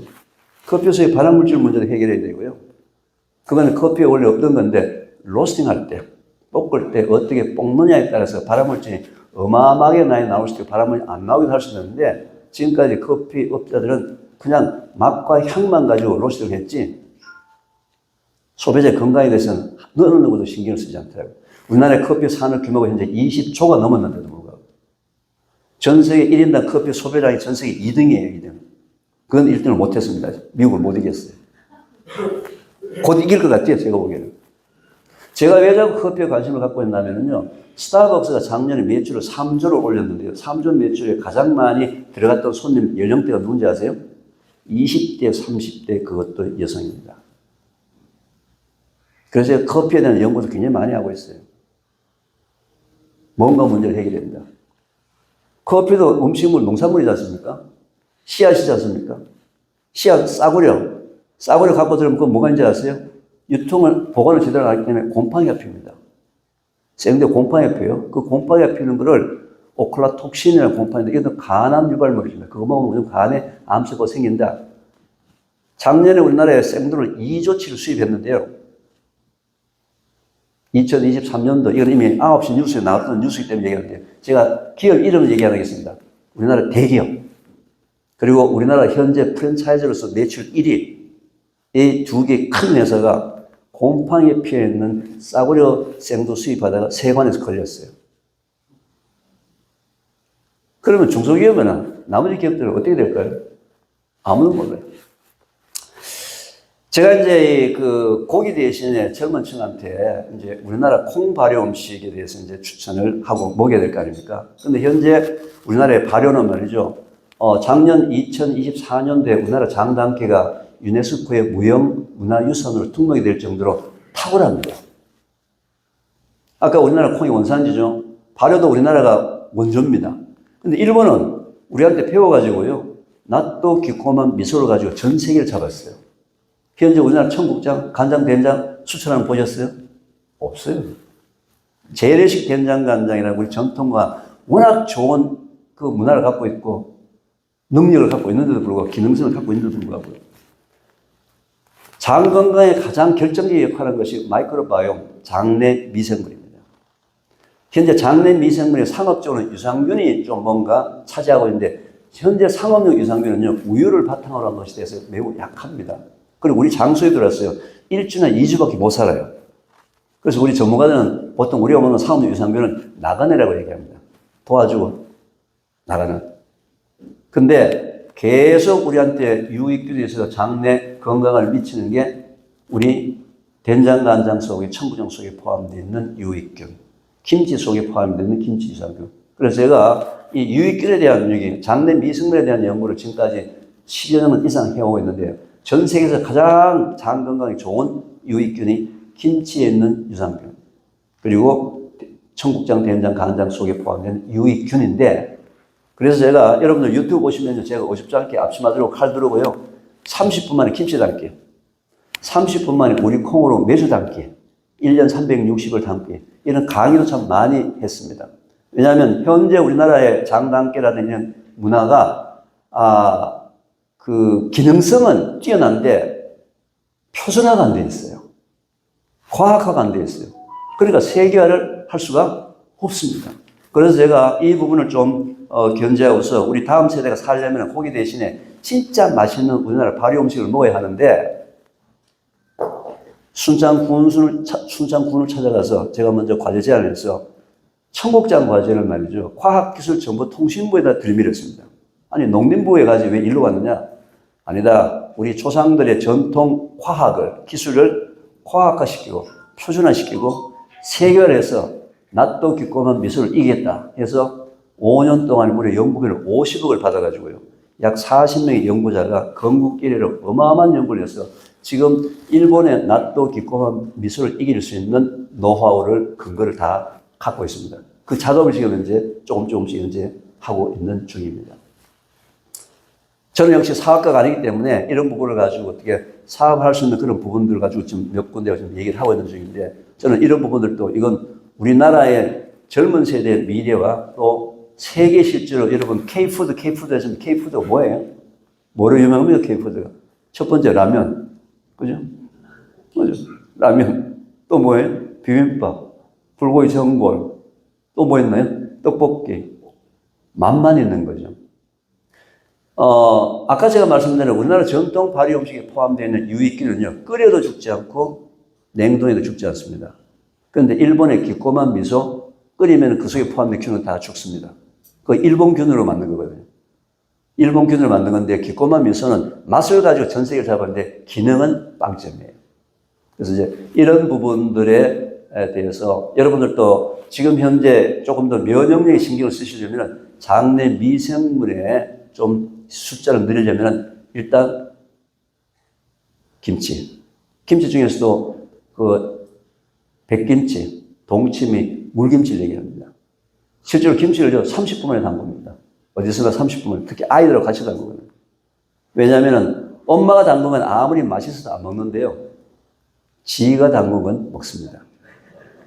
커피에서의 발암물질 문제도 해결해야 되고요. 그거는 커피에 원래 없던 건데 로스팅 할 때, 볶을 때 어떻게 볶느냐에 따라서 발암물질이 어마어마하게 많이 나올 수도 있고 발암물질이 안 나오기도 할 수 있는데 지금까지 커피 업자들은 그냥 맛과 향만 가지고 로스팅을 했지 소비자 건강에 대해서는 어느 누구도 신경을 쓰지 않더라고요. 우리나라의 커피 산업 규모가 현재 20조가 넘었는데도 불구하고 전 세계 1인당 커피 소비량이 전 세계 2등이에요. 2등. 그건 1등을 못했습니다. 미국을 못 이겼어요. 곧 이길 것 같아요. 제가 보기에는. 제가 왜 자꾸 커피에 관심을 갖고 있냐면요. 스타벅스가 작년에 매출을 3조를 올렸는데요. 3조 매출에 가장 많이 들어갔던 손님 연령대가 누군지 아세요? 20대, 30대 그것도 여성입니다. 그래서 커피에 대한 연구도 굉장히 많이 하고 있어요. 뭔가 문제를 해결해야 됩니다. 커피도 음식물, 농산물이지 않습니까? 씨앗이지 않습니까? 씨앗 싸구려 갖고 들으면 그건 뭐가 있는지 아세요? 유통을, 보관을 제대로 안 하기 때문에 곰팡이가 핍니다. 생대 곰팡이가 펴요. 그 곰팡이가 피는 거를 오클라톡신이라는 곰팡이인데 이것도 간암 유발물입니다. 그거 먹으면 간에 암세포가 생긴다. 작년에 우리나라에 생두를 2조치를 수입했는데요. 2023년도, 이건 이미 9시 뉴스에 나왔던 뉴스이기 때문에 얘기하는데, 제가 기업 이름을 얘기 안 하겠습니다. 우리나라 대기업, 그리고 우리나라 현재 프랜차이즈로서 매출 1위, 이 두 개 큰 회사가 곰팡이에 피해 있는 싸구려 생두 수입하다가 세관에서 걸렸어요. 그러면 중소기업은 나머지 기업들은 어떻게 될까요? 아무도 몰라요. 제가 이제 그 고기 대신에 젊은 층한테 이제 우리나라 콩 발효 음식에 대해서 이제 추천을 하고 먹여야 될 거 아닙니까? 근데 현재 우리나라의 발효는 말이죠. 작년 2024년도에 우리나라 장단계가 유네스코의 무형문화유산으로 등록이 될 정도로 탁월합니다. 아까 우리나라 콩이 원산지죠. 발효도 우리나라가 원조입니다. 근데 일본은 우리한테 배워가지고요. 낫또 기코만 미소를 가지고 전 세계를 잡았어요. 현재 우리나라 청국장, 간장, 된장 수출하는 거 보셨어요? 없어요. 재래식 된장, 간장이라는 우리 전통과 워낙 좋은 그 문화를 갖고 있고 능력을 갖고 있는데도 불구하고 기능성을 갖고 있는데도 불구하고 장 건강에 가장 결정적인 역할을 하는 것이 마이크로바이옴, 장내 미생물입니다. 현재 장내 미생물의 상업적으로는 유산균이 좀 뭔가 차지하고 있는데 현재 상업용 유산균은요, 우유를 바탕으로 한 것에 대해서 매우 약합니다. 그리고 우리 장소에 들어왔어요. 1주나 2주밖에 못 살아요. 그래서 우리 전문가들은 보통 우리가 먹는 상업용 유산균은 나가네라고 얘기합니다. 도와주고 나가는. 근데 계속 우리한테 유익균에 있어서 장내 건강을 미치는 게 우리 된장, 간장 속에 청국장 속에 포함되어 있는 유익균, 김치 속에 포함되어 있는 김치 유산균. 그래서 제가 이 유익균에 대한 얘기, 장내 미생물에 대한 연구를 지금까지 10여 년 이상 해오고 있는데요. 전 세계에서 가장 장 건강에 좋은 유익균이 김치에 있는 유산균, 그리고 청국장, 된장, 간장 속에 포함된 유익균인데, 그래서 제가 여러분들 유튜브 보시면 제가 어줍지 않게 앞치마 들고 칼 들고요. 30분 만에 김치 담기, 30분 만에 우리 콩으로 매주 담기, 1년 360을 담기, 이런 강의도 참 많이 했습니다. 왜냐하면 현재 우리나라의 장담기라는 문화가 그 기능성은 뛰어난데 표준화가 안 돼 있어요. 과학화가 안 돼 있어요. 그러니까 세계화를 할 수가 없습니다. 그래서 제가 이 부분을 좀 견제하고서 우리 다음 세대가 살려면 고기 대신에 진짜 맛있는 우리나라 발효 음식을 먹어야 하는데 순창군을 찾아가서 제가 먼저 과제 제안을 해서 청국장 과제를 말이죠. 과학기술정보통신부에다 들밀었습니다. 아니 농림부에 가지 왜 일로 왔느냐? 아니다. 우리 조상들의 전통 과학을, 기술을 과학화시키고 표준화시키고 세계화해서 낫도 기꺼만 미술을 이기겠다 해서 5년 동안 무려 연구비를 50억을 받아가지고요. 약 40명의 연구자가 건국 이래로 어마어마한 연구를 해서 지금 일본의 낫도 기꺼만 미술을 이길 수 있는 노하우를, 근거를 다 갖고 있습니다. 그 작업을 지금 현재 조금씩 현재 하고 있는 중입니다. 저는 역시 사업가가 아니기 때문에 이런 부분을 가지고 어떻게 사업할 수 있는 그런 부분들을 가지고 지금 몇 군데 지금 얘기를 하고 있는 중인데 저는 이런 부분들도 이건 우리나라의 젊은 세대의 미래와 또 세계 실제로 여러분 K푸드 하시면 K푸드가 뭐예요? 뭐로 유명합니까? K푸드가. 첫 번째 라면. 그죠? 그죠? 라면. 또 뭐예요? 비빔밥, 불고기 전골. 또 뭐 있나요? 떡볶이. 맛만 있는 거죠. 아까 제가 말씀드린 우리나라 전통 발효 음식에 포함되어 있는 유익균은요, 끓여도 죽지 않고 냉동에도 죽지 않습니다. 그런데 일본의 기꼬만 미소, 끓이면 그 속에 포함된 균은 다 죽습니다. 그 일본균으로 만든 거거든요. 일본균으로 만든 건데, 기꼬만 미소는 맛을 가지고 전 세계를 잡았는데, 기능은 빵점이에요. 그래서 이제 이런 부분들에 대해서 여러분들도 지금 현재 조금 더 면역력에 신경을 쓰시려면 장내 미생물에 좀 숫자를 늘리려면 일단 김치. 김치 중에서도 그 백김치, 동치미, 물김치를 얘기합니다. 실제로 김치를 30분 만에 담굽니다. 어디서나 30분 만에. 특히 아이들하고 같이 담그거든요. 왜냐하면 엄마가 담그면 아무리 맛있어도 안 먹는데요. 지가 담근 건 먹습니다.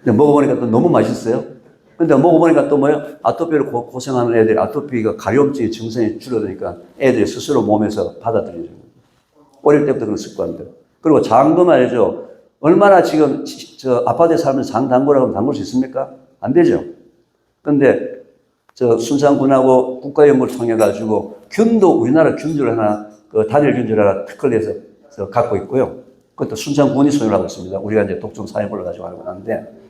근데 먹어보니까 또 너무 맛있어요. 근데 먹어보니까 또 뭐예요? 아토피로 고생하는 애들이 아토피가 가려움증의 증상이 줄어드니까 애들이 스스로 몸에서 받아들이죠. 어릴 때부터 그런 습관들. 그리고 장도 말이죠. 얼마나 지금 저 아파트에 살면서 장 담그라고 하면 담글 수 있습니까? 안 되죠. 근데 저 순창군하고 국가연구를 통해가지고 균도 우리나라 균주를 하나, 그 단일 균주를 하나 특허를 해서 갖고 있고요. 그것도 순창군이 소유를 하고 있습니다. 우리가 이제 독점 사회부를 가지고 하는데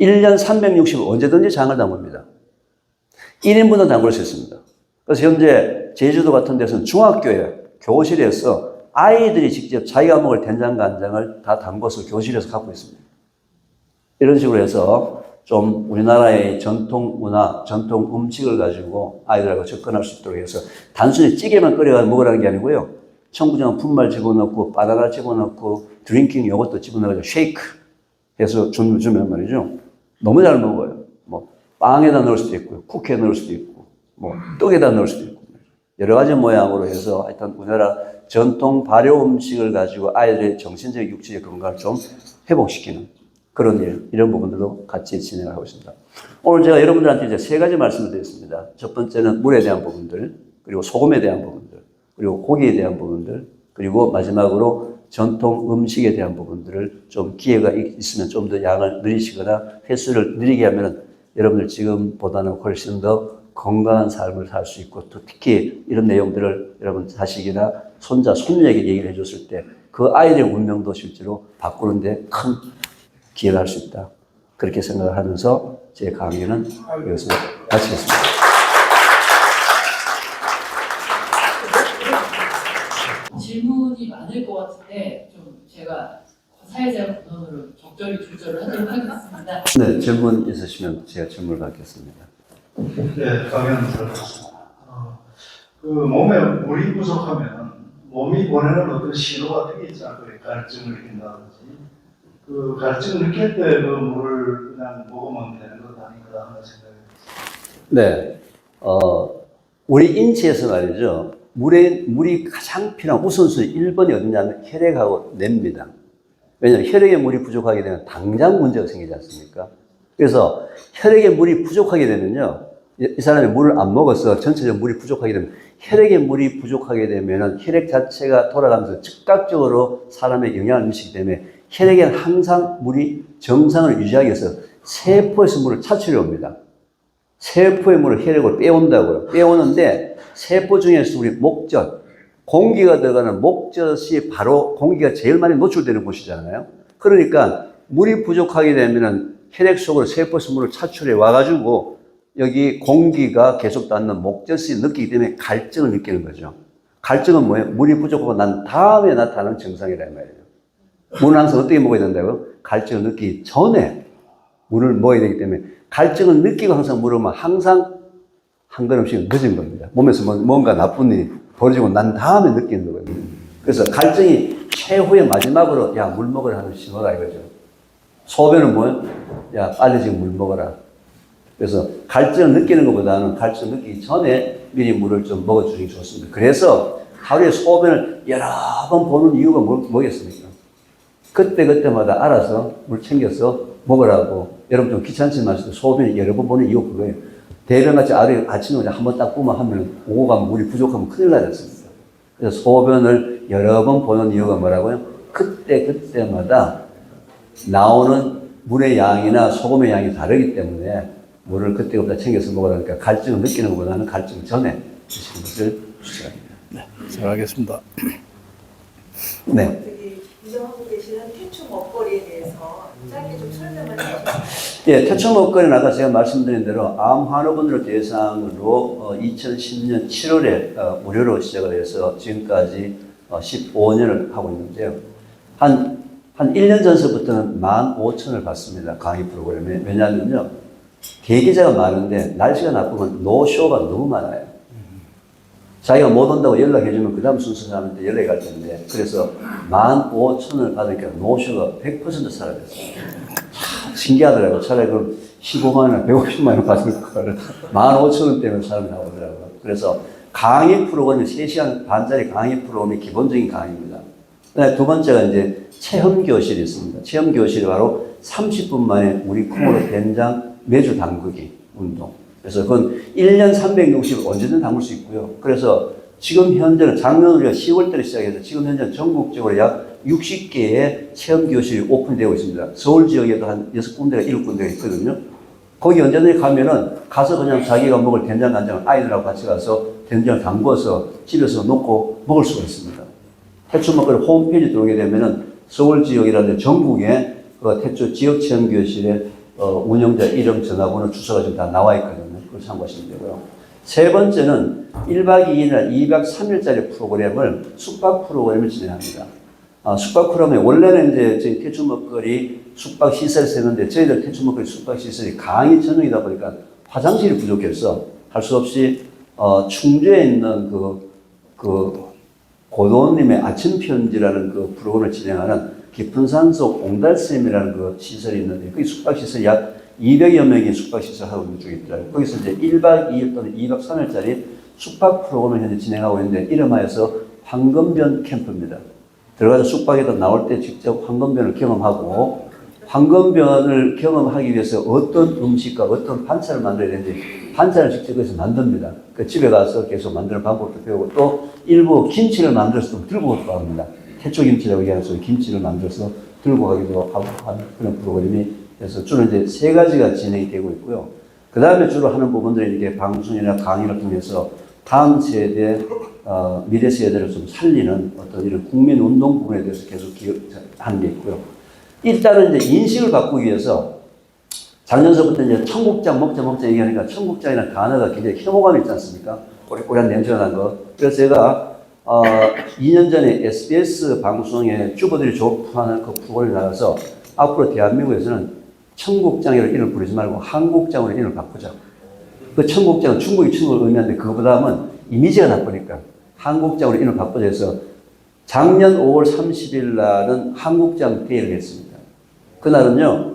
1년 360일 언제든지 장을 담깁니다. 1인분도 담글 수 있습니다. 그래서 현재 제주도 같은 데서는 중학교에 교실에서 아이들이 직접 자기가 먹을 된장, 간장을 다 담궈서 교실에서 갖고 있습니다. 이런 식으로 해서 좀 우리나라의 전통 문화, 전통 음식을 가지고 아이들하고 접근할 수 있도록 해서 단순히 찌개만 끓여서 먹으라는 게 아니고요. 청국장 분말 집어넣고 바나나 집어넣고 드링킹 요것도 집어넣어서 쉐이크 해서 주면 말이죠. 너무 잘 먹어요. 뭐 빵에다 넣을 수도 있고요. 쿠키에 넣을 수도 있고 뭐 떡에다 넣을 수도 있고 여러 가지 모양으로 해서 하여튼 우리나라 전통 발효 음식을 가지고 아이들의 정신적 육체적 건강을 좀 회복시키는 그런 일, 이런 부분들도 같이 진행을 하고 있습니다. 오늘 제가 여러분들한테 이제 세 가지 말씀을 드렸습니다. 첫 번째는 물에 대한 부분들, 그리고 소금에 대한 부분들, 그리고 고기에 대한 부분들, 그리고 마지막으로 전통 음식에 대한 부분들을 좀 기회가 있으면 좀 더 양을 늘리시거나 횟수를 늘리게 하면 여러분들 지금보다는 훨씬 더 건강한 삶을 살 수 있고 또 특히 이런 내용들을 여러분 자식이나 손자, 손녀에게 얘기를 해줬을 때 그 아이들의 운명도 실제로 바꾸는데 큰 기여를 할 수 있다. 그렇게 생각을 하면서 제 강의는 여기서 마치겠습니다. 질문이 많을 것 같은데 좀 제가 사회자 근원으로 적절히 조절을 하도록 하겠습니다. 네, 질문 있으시면 제가 질문을 받겠습니다. 네, 강연 들었습니다. 그 몸에 물이 부족하면 몸이 보내는 어떤 신호가 되겠지 않고요. 갈증을 느낀다든지 그 갈증을 느낄 때 그 물을 그냥 먹으면 되는 것 아닌가 하는 생각이 듭니다. 네, 우리 인체에서 말이죠. 물이 가장 필요한 우선순위 1번이 어디냐면 혈액하고 뇌입니다. 왜냐하면 혈액에 물이 부족하게 되면 당장 문제가 생기지 않습니까? 그래서 혈액에 물이 부족하게 되면요. 이 사람이 물을 안 먹어서 전체적으로 물이 부족하게 되면 혈액에 물이 부족하게 되면 혈액 자체가 돌아가면서 즉각적으로 사람의 영향을 미치기 때문에 혈액에는 항상 물이 정상을 유지하기 위해서 세포에서 물을 차출해 옵니다. 세포의 물을 혈액으로 빼온다고요. 빼오는데 세포 중에서 우리 목젖, 공기가 들어가는 목젖이 바로 공기가 제일 많이 노출되는 곳이잖아요. 그러니까 물이 부족하게 되면 혈액 속으로 세포에서 물을 차출해 와가지고 여기 공기가 계속 닿는 목젖이 느끼기 때문에 갈증을 느끼는 거죠. 갈증은 뭐예요? 물이 부족하고 난 다음에 나타나는 증상이란 말이에요. 물은 항상 어떻게 먹어야 된다고요? 갈증을 느끼기 전에 물을 먹어야 되기 때문에 갈증을 느끼고 항상 물을 먹으면 항상 한 걸음씩 늦은 겁니다. 몸에서 뭔가 나쁜 일이 벌어지고 난 다음에 느끼는 거거든요. 그래서 갈증이 최후의 마지막으로 야, 물 먹으라 하는 신호다 이거죠. 소변은 뭐예요? 야, 빨리 지금 물 먹어라. 그래서 갈증을 느끼는 것보다는 갈증을 느끼기 전에 미리 물을 좀 먹어주는 게 좋습니다. 그래서 하루에 소변을 여러 번 보는 이유가 뭐겠습니까? 그때마다 알아서 물 챙겨서 먹으라고. 여러분 좀 귀찮지만 소변을 여러 번 보는 이유가 그거예요. 대변같이 아침에 한번 딱 뿜어 하면 오고 가면 물이 부족하면 큰일 나지 않습니까? 그래서 소변을 방송을 여러 번 보는 이유가 뭐라고요? 그때마다 나오는 물의 양이나 소금의 양이 다르기 때문에 물을 그때부터 챙겨서 먹으라니까 갈증을 느끼는 것보다는 갈증 전에 드시는 것을 추천합니다. 네, 잘 알겠습니다. 네. 저기 운영하고 계시는 태초 먹거리에 대해서 짧게 좀 설명을 해주세요. 예, 태초 먹거리는 아까 제가 말씀드린 대로 암 환우분들을 대상으로 2010년 7월에 무료로 시작을 해서 지금까지 15년을 하고 있는데요. 한 1년 전서부터는 15,000을 받습니다. 강의 프로그램에. 왜냐하면요, 대기자가 많은데 날씨가 나쁘면 노쇼가 너무 많아요. 자기가 못 온다고 연락해주면 그 다음 순서 사람한테 연락이 갈 텐데, 그래서 15,000을 받으니까 노쇼가 100% 사라졌어요. 신기하더라고요. 차라리 그럼 15만 원, 150만 원 받을 거를 15,000원 때문에 사람이 나오더라고요. 그래서 강의 프로그램이 3시간 반짜리 강의 프로그램이 기본적인 강의입니다. 그다음에 두 번째가 이제 체험 교실이 있습니다. 체험 교실이 바로 30분 만에 우리 콩으로 된장 매주 담그기 운동. 그래서 그건 1년 360을 언제든 담글 수 있고요. 그래서 지금 현재는 작년 우리가 10월달에 시작해서 지금 현재는 전국적으로 약 60개의 체험 교실이 오픈되고 있습니다. 서울 지역에도 한 6군데가 7군데가 있거든요. 거기 언제든지 가면은 가서 그냥 자기가 먹을 된장 간장을 아이들하고 같이 가서 된장을 담궈서 집에서 놓고 먹을 수가 있습니다. 태초 먹거리 홈페이지 들어오게 되면은 서울 지역이라든지 전국에 그 태초 지역 체험 교실의 운영자 이름, 전화번호, 주소가 지금 다 나와 있거든요. 그걸 참고하시면 되고요. 세 번째는 1박 2일이나 2박 3일짜리 프로그램을 숙박 프로그램을 진행합니다. 숙박 프로그램에 원래는 이제 저희 태초 먹거리 숙박 시설을 쓰는데 저희들 태초 먹거리 숙박 시설이 강의 전용이다 보니까 화장실이 부족해서 할 수 없이 충주에 있는 그 고도원님의 아침 편지라는 그 프로그램을 진행하는 깊은 산속 옹달샘이라는 그 시설이 있는데 그 숙박 시설이 약 200여 명이 숙박 시설 하고 있는 쪽에 있더라고요. 거기서 이제 1박 2일 또는 2박 3일짜리 숙박 프로그램을 현재 진행하고 있는데 이름하여서 황금변 캠프입니다. 들어가서 숙박에다 나올 때 직접 황금변을 경험하고 황금변을 경험하기 위해서 어떤 음식과 어떤 반찬을 만들어야 되는지 반찬을 직접 거기서 만듭니다. 그 집에 가서 계속 만드는 방법도 배우고 또 일부 김치를 만들어서 좀 들고 가기도 합니다. 태초김치라고 얘기하면서 김치를 만들어서 들고 가기도 하고 하는 그런 프로그램이 그래서 주로 이제 3가지가 진행이 되고 있고요. 그 다음에 주로 하는 부분들이 이게 방송이나 강의를 통해서 다음 세대, 미래 세대를 좀 살리는 어떤 이런 국민 운동 부분에 대해서 계속 하는 게 있고요. 일단은 이제 인식을 바꾸기 위해서 작년서부터 이제 청국장 먹자 얘기하니까 청국장이라는 단어가 굉장히 혐오감이 있지 않습니까? 꼬리꼬리한 냄새가 난 거. 그래서 제가 2년 전에 SBS 방송에 주부들이 좋아하는 그 프로그램에 나가서 앞으로 대한민국에서는 청국장이라는 이름을 부르지 말고 한국장으로 이름을 바꾸자. 그 청국장은 충북이 충북을 의미하는데 그거보다는 이미지가 나쁘니까 한국장으로 이름을 바꾸자 해서 작년 5월 30일 날은 한국장 데이를 했습니다. 그날은요,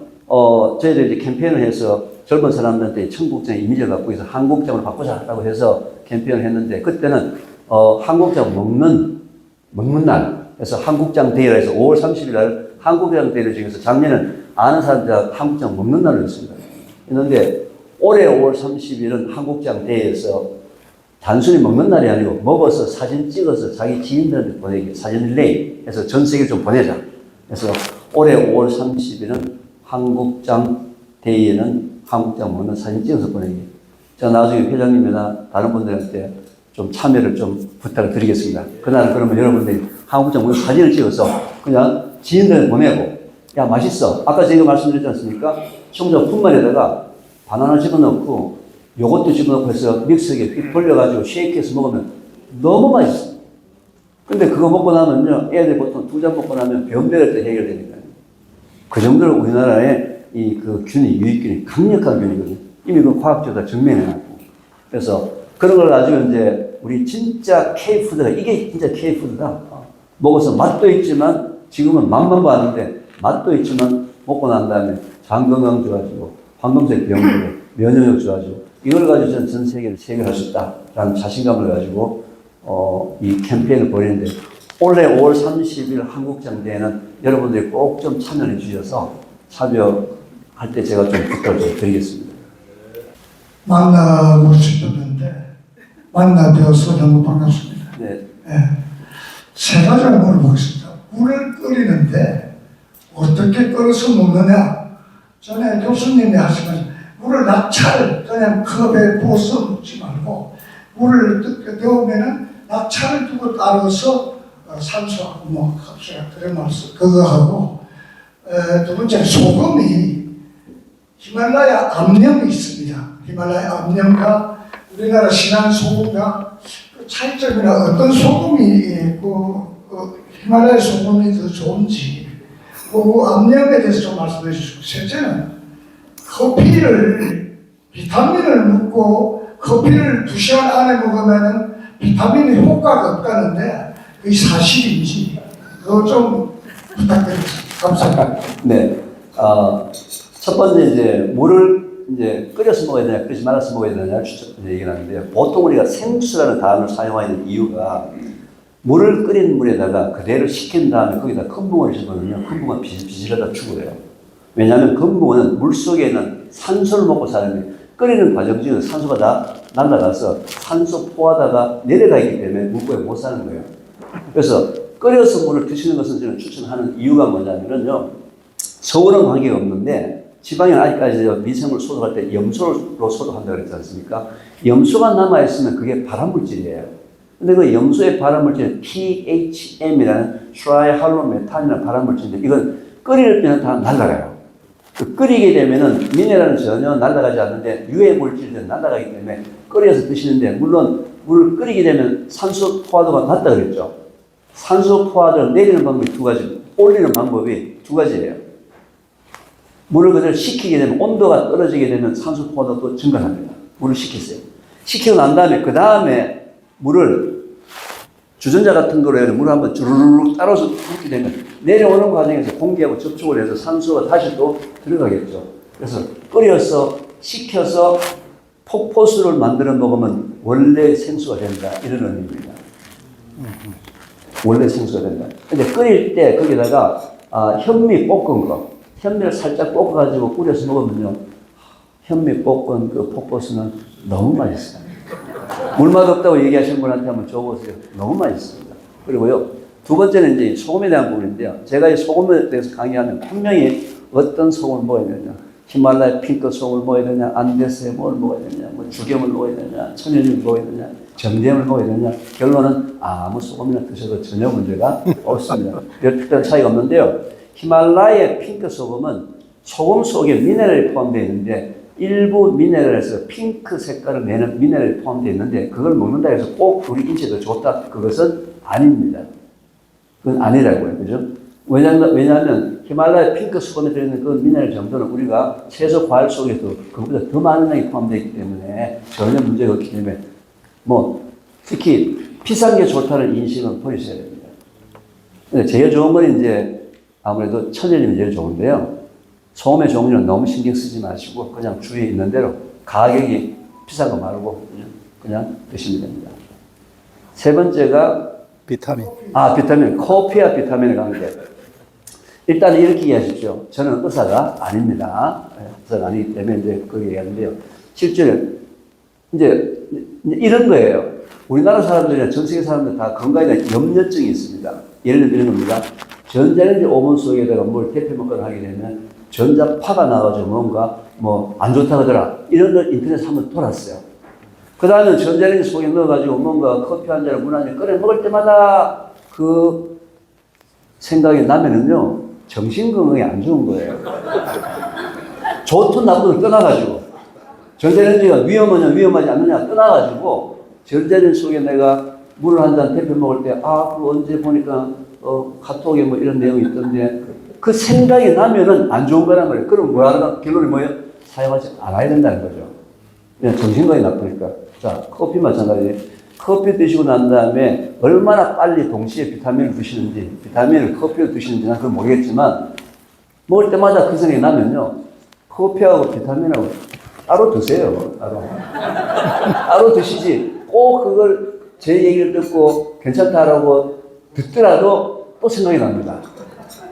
저희들이 이제 캠페인을 해서 젊은 사람들한테 청국장의 이미지를 바꾸기 위해서 한국장으로 바꾸자라고 해서 캠페인을 했는데 그때는 한국장 먹는 날, 그래서 한국장 데이라 해서 5월 30일 날 한국장 데이를 정해서 작년에는 아는 사람들 한국장 먹는 날로 했습니다. 했는데 올해 5월 30일은 한국장 데이에서 단순히 먹는 날이 아니고 먹어서 사진 찍어서 자기 지인들한테 보내기, 사진 릴레이 해서 전 세계를 좀 보내자. 그래서 올해 5월 30일은 한국장 데이에는 한국장 먹는 사진 찍어서 보내기. 제가 나중에 회장님이나 다른 분들한테 좀 참여를 좀 부탁을 드리겠습니다. 그날은 그러면 여러분들이 한국장 먹는 사진을 찍어서 그냥 지인들한테 보내고, 야, 맛있어. 아까 제가 말씀드렸지 않습니까? 청국장 분말에다가 바나나 집어넣고 요것도 집어넣고 해서 믹서기에 휙 돌려가지고 쉐이크해서 먹으면 너무 맛있어. 근데 그거 먹고 나면요, 애들 보통 2잔 먹고 나면 변비가 또 해결되니까요. 그 정도로 우리나라의 그 균이, 유익균이 강력한 균이거든요. 이미 그 과학적으로 다 증명해놨고. 그래서 그런 걸 가지고 이제 우리 진짜 K푸드가, 이게 진짜 K푸드다. 먹어서 맛도 있지만, 지금은 맛만 봤는데, 맛도 있지만, 먹고 난 다음에 장 건강 좋아지고, 황금색 병들고, 면역력 좋아지고, 이걸 가지고 저는 전 세계를 체결할 수 있다라는 자신감을 가지고, 이 캠페인을 벌이는데, 올해 5월 30일 한국장 대회는 여러분들이 꼭 좀 참여해 주셔서 참여할 때 제가 좀 부탁을 좀 드리겠습니다. 만나고 싶었는데 만나뵈어서 너무 반갑습니다. 네. 예. 세 가지를 물어보겠습니다. 물을 끓이는데 어떻게 끓여서 먹느냐? 전에 교수님이 하시면 물을 낙차를 그냥 컵에 부어서 먹지 말고 물을 데우면은 낙차를 두고 따라서 산소하고 뭐 합수가 그런 말씀 그거 하고 두 번째 소금이 히말라야 암염이 있습니다. 히말라야 암염과 우리나라 신안 소금과 차이점이나 어떤 소금이 히말라야 소금이 더 좋은지 그 암염에 대해서 좀 말씀해 주시고 셋째는 커피를 비타민을 먹고 커피를 2시간 안에 먹으면 비타민의 효과가 없다는데 그게 사실인지 그거 좀 부탁드리겠습니다. 감사합니다. 네. 첫 번째 이제 물을 이제 끓여서 먹어야 되냐, 끓이지 말아서 먹어야 되냐 얘기를 하는데요. 보통 우리가 생수라는 단어를 사용하는 이유가 물을 끓인 물에다가 그대로 식힌 다음에 거기다 건붕어를 집어넣으면 건붕어는 비실하다 죽어요. 왜냐하면 건붕어는 물 속에 있는 산소를 먹고 사는데 끓이는 과정 중에 산소가 다 날아가서 산소 포화다가 내려가기 때문에 물고기 못 사는 거예요. 그래서 끓여서 물을 드시는 것은 저는 추천하는 이유가 뭐냐면요. 서울은 관계가 없는데 지방에는 아직까지 미생물 소독할 때 염소로 소독한다고 그랬지 않습니까? 염소가 남아있으면 그게 발암물질이에요. 근데 그 염소의 발암물질은 THM이라는 트라이할로메탄이라는 발암물질인데 이건 끓일 때는 다 날아가요. 그 끓이게 되면은 미네랄은 전혀 날아가지 않는데 유해 물질들은 날아가기 때문에 끓여서 드시는데 물론 물을 끓이게 되면 산소 포화도가 낮다 그랬죠. 산소 포화도를 내리는 방법이 두 가지, 올리는 방법이 두 가지예요. 물을 그대로 식히게 되면 온도가 떨어지게 되면 산소 포화도도 증가합니다. 물을 식히세요. 식히고 난 다음에 그 다음에 물을 주전자 같은 거로 해서 물을 한번 주르륵 따라서 붓게 되면 내려오는 과정에서 공기하고 접촉을 해서 산소가 다시 또 들어가겠죠. 그래서 끓여서 식혀서 폭포수를 만들어 먹으면 원래 생수가 된다. 이런 의미입니다. 원래 생수가 된다. 근데 끓일 때 거기다가 현미 볶은 거, 현미를 살짝 볶아가지고 끓여서 먹으면요. 현미 볶은 그 폭포수는 너무 맛있어요. 물맛 없다고 얘기하시는 분한테 한번 줘보세요. 너무 맛있습니다. 그리고요, 두 번째는 이제 소금에 대한 부분인데요. 제가 이 소금에 대해서 강의하면 분명히 어떤 소금을 먹어야 되냐, 히말라야 핑크 소금을 먹어야 되냐, 안데스의 뭘 먹어야 되냐, 뭐 죽염을 먹어야 되냐, 천연유를 먹어야 되냐, 정제염을 먹어야 되냐. 결론은 아무 소금이나 드셔도 전혀 문제가 없습니다. 별 특별한 차이가 없는데요. 히말라야 핑크 소금은 소금 속에 미네랄이 포함되어 있는데 일부 미네랄에서 핑크 색깔을 내는 미네랄이 포함되어 있는데 그걸 먹는다 해서 꼭 우리 인체에 좋다. 그것은 아닙니다. 그건 아니라고요. 그죠? 왜냐하면 히말라야 핑크 수건에 들어있는 그 미네랄 정도는 우리가 채소 과일 속에도 그보다 더 많은 양이 포함되어 있기 때문에 전혀 문제가 없기 때문에 특히 비싼 게 좋다는 인식은 버리셔야 됩니다. 제일 좋은 건 이제 아무래도 천연이 제일 좋은데요. 소금의 종류는 너무 신경 쓰지 마시고 그냥 주위에 있는 대로 가격이 비싼 거 말고 그냥 드시면 됩니다. 세 번째가 비타민. 비타민. 커피와 비타민의 관계. 일단 이렇게 이해하십시오. 저는 의사가 아닙니다. 의사가 아니기 때문에 이제 그렇게 얘기하는데요. 실제로 이제 이런 거예요. 우리나라 사람들이나 전 세계 사람들 다 건강에 대한 염려증이 있습니다. 예를 들면 이런 겁니다. 전자레인지 오븐 속에다가 뭘 데펴 먹거나 하게 되면 전자파가 나가지고 뭔가 안 좋다 하더라. 이런 걸 인터넷에 한번 돌았어요. 그 다음에 전자레인지 속에 넣어가지고 뭔가 커피 한 잔을 물 한 잔 끓여 먹을 때마다 그 생각이 나면은요, 정신건강에 안 좋은 거예요. 좋든 나쁘든 떠나가지고. 전자레인지가 위험하냐, 위험하지 않느냐 떠나가지고, 전자레인지 속에 내가 물을 한 잔 데펴 먹을 때, 그거 언제 보니까, 카톡에 뭐 이런 내용이 있던데, 그 생각이 나면은 안 좋은 거란 말이에요. 그럼 결론이 뭐예요? 사용하지 않아야 된다는 거죠. 그냥 정신건강이 나쁘니까. 자, 커피 마찬가지. 커피 드시고 난 다음에 얼마나 빨리 동시에 비타민을 드시는지, 비타민을 커피로 드시는지 난 그건 모르겠지만, 먹을 때마다 그 생각이 나면요, 커피하고 비타민하고 따로 드세요. 따로 드시지. 꼭 그걸 제 얘기를 듣고 괜찮다라고 듣더라도 또 생각이 납니다.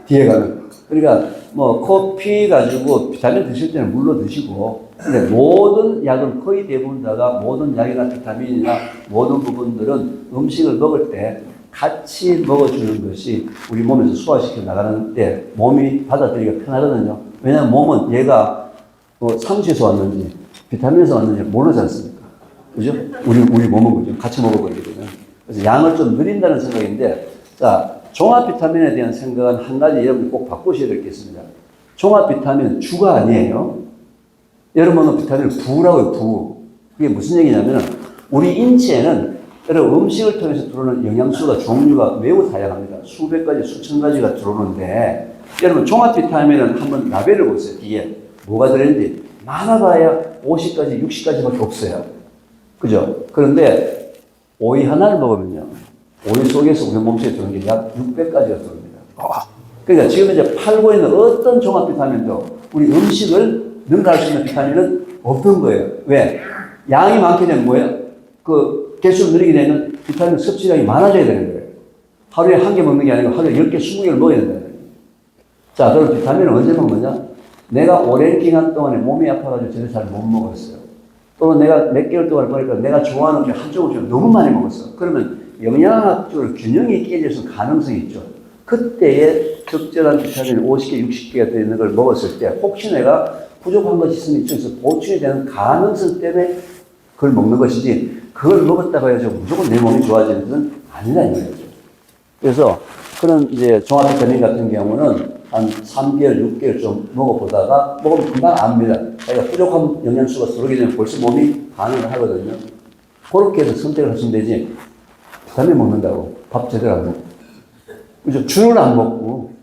뒤에 가면. 그러니까 커피 가지고 비타민 드실 때는 물로 드시고, 근데 모든 약은 거의 대부분 다가 모든 약이나 비타민이나 모든 부분들은 음식을 먹을 때 같이 먹어주는 것이 우리 몸에서 소화시켜 나가는데 몸이 받아들이기가 편하거든요. 왜냐하면 몸은 얘가 상추에서 왔는지 비타민에서 왔는지 모르지 않습니까? 그죠? 우리 몸은 그죠? 같이 먹어버리거든요. 그래서 양을 좀 늘린다는 생각인데, 자, 종합 비타민에 대한 생각은 한 가지 여러분이 꼭 바꾸셔야 될 게 있습니다. 종합 비타민은 주가 아니에요. 여러분은 비타민을 부라고 해요, 부. 그게 무슨 얘기냐면, 우리 인체에는 여러분 음식을 통해서 들어오는 영양소가 종류가 매우 다양합니다. 수백 가지, 수천 가지가 들어오는데, 여러분 종합 비타민은 한번 라벨을 보세요. 뒤에 뭐가 들어있는지. 많아봐야 50가지, 60가지밖에 없어요. 그죠? 그런데 오이 하나를 먹으면요, 오이 속에서 우리 몸속에 들어오는 게 약 600가지가 들어옵니다. 그러니까 지금 이제 팔고 있는 어떤 종합 비타민도 우리 음식을 능가할 수 있는 비타민은 없던 거예요. 왜? 양이 많게 되면 뭐예요? 그 개수를 늘리게 되면 비타민 섭취량이 많아져야 되는 거예요. 하루에 한 개 먹는 게 아니고 하루에 10개, 20개를 먹어야 된다는 거예요. 자, 그럼 비타민을 언제 먹느냐? 내가 오랜 기간 동안에 몸이 아파가지고 제대로 잘 못 먹었어요. 또는 내가 몇 개월 동안 보니까 내가 좋아하는 음식 한쪽을 너무 많이 먹었어. 그러면 영양학적으로 균형이 깨질 수 있는 가능성이 있죠. 그때에 적절한 비타민 50개, 60개가 들어있는 걸 먹었을 때 혹시 내가 부족한 것이 있으면 이쪽에서 보충이 되는 가능성 때문에 그걸 먹는 것이지, 그걸 먹었다고 해서 무조건 내 몸이 좋아지는 것은 아니라는 거죠. 그래서 그런 이제 종합 비타민 같은 경우는 한 3개월, 6개월 좀 먹어보다가 먹으면 금방 압니다. 그러니까 부족한 영양소가 들어오게 되면 벌써 몸이 반응을 하거든요. 그렇게 해서 선택을 하시면 되지, 비타민 먹는다고 밥 제대로 안 먹고, 그죠? 주는 안 먹고,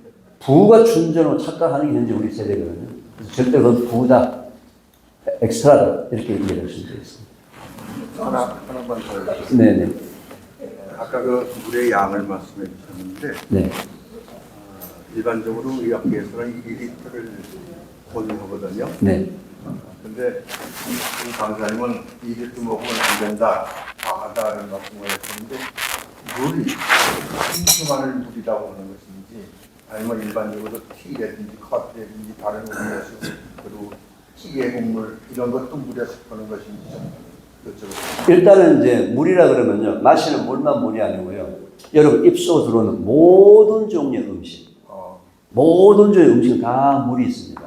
부가 준전으로 착각하는 게 현재 우리 세대거든요. 그래서 절대 그건 부다, 엑스트라다, 이렇게 이해할 수 있습니다. 하나만 더. 네네. 아까 그 물의 양을 말씀해 주셨는데, 네. 일반적으로 의학계에서는 2리터를 권유하거든요. 네. 근데 이 강사님은 2리터 먹으면 안 된다, 과하다는 말씀을 하셨는데, 물이 풍수만을 물이라고 하는 것인지, 아니면 일반적으로 티라든지 커피라든지 다른 음료수, 그리고 찌개 국물 이런 것도 물에 속하는 것인지 좀 여쭤보겠습니다. 일단은 이제 물이라 그러면요, 마시는 물만 물이 아니고요, 여러분 입속으로 들어오는 모든 종류의 음식, 모든 종류의 음식은 다 물이 있습니다.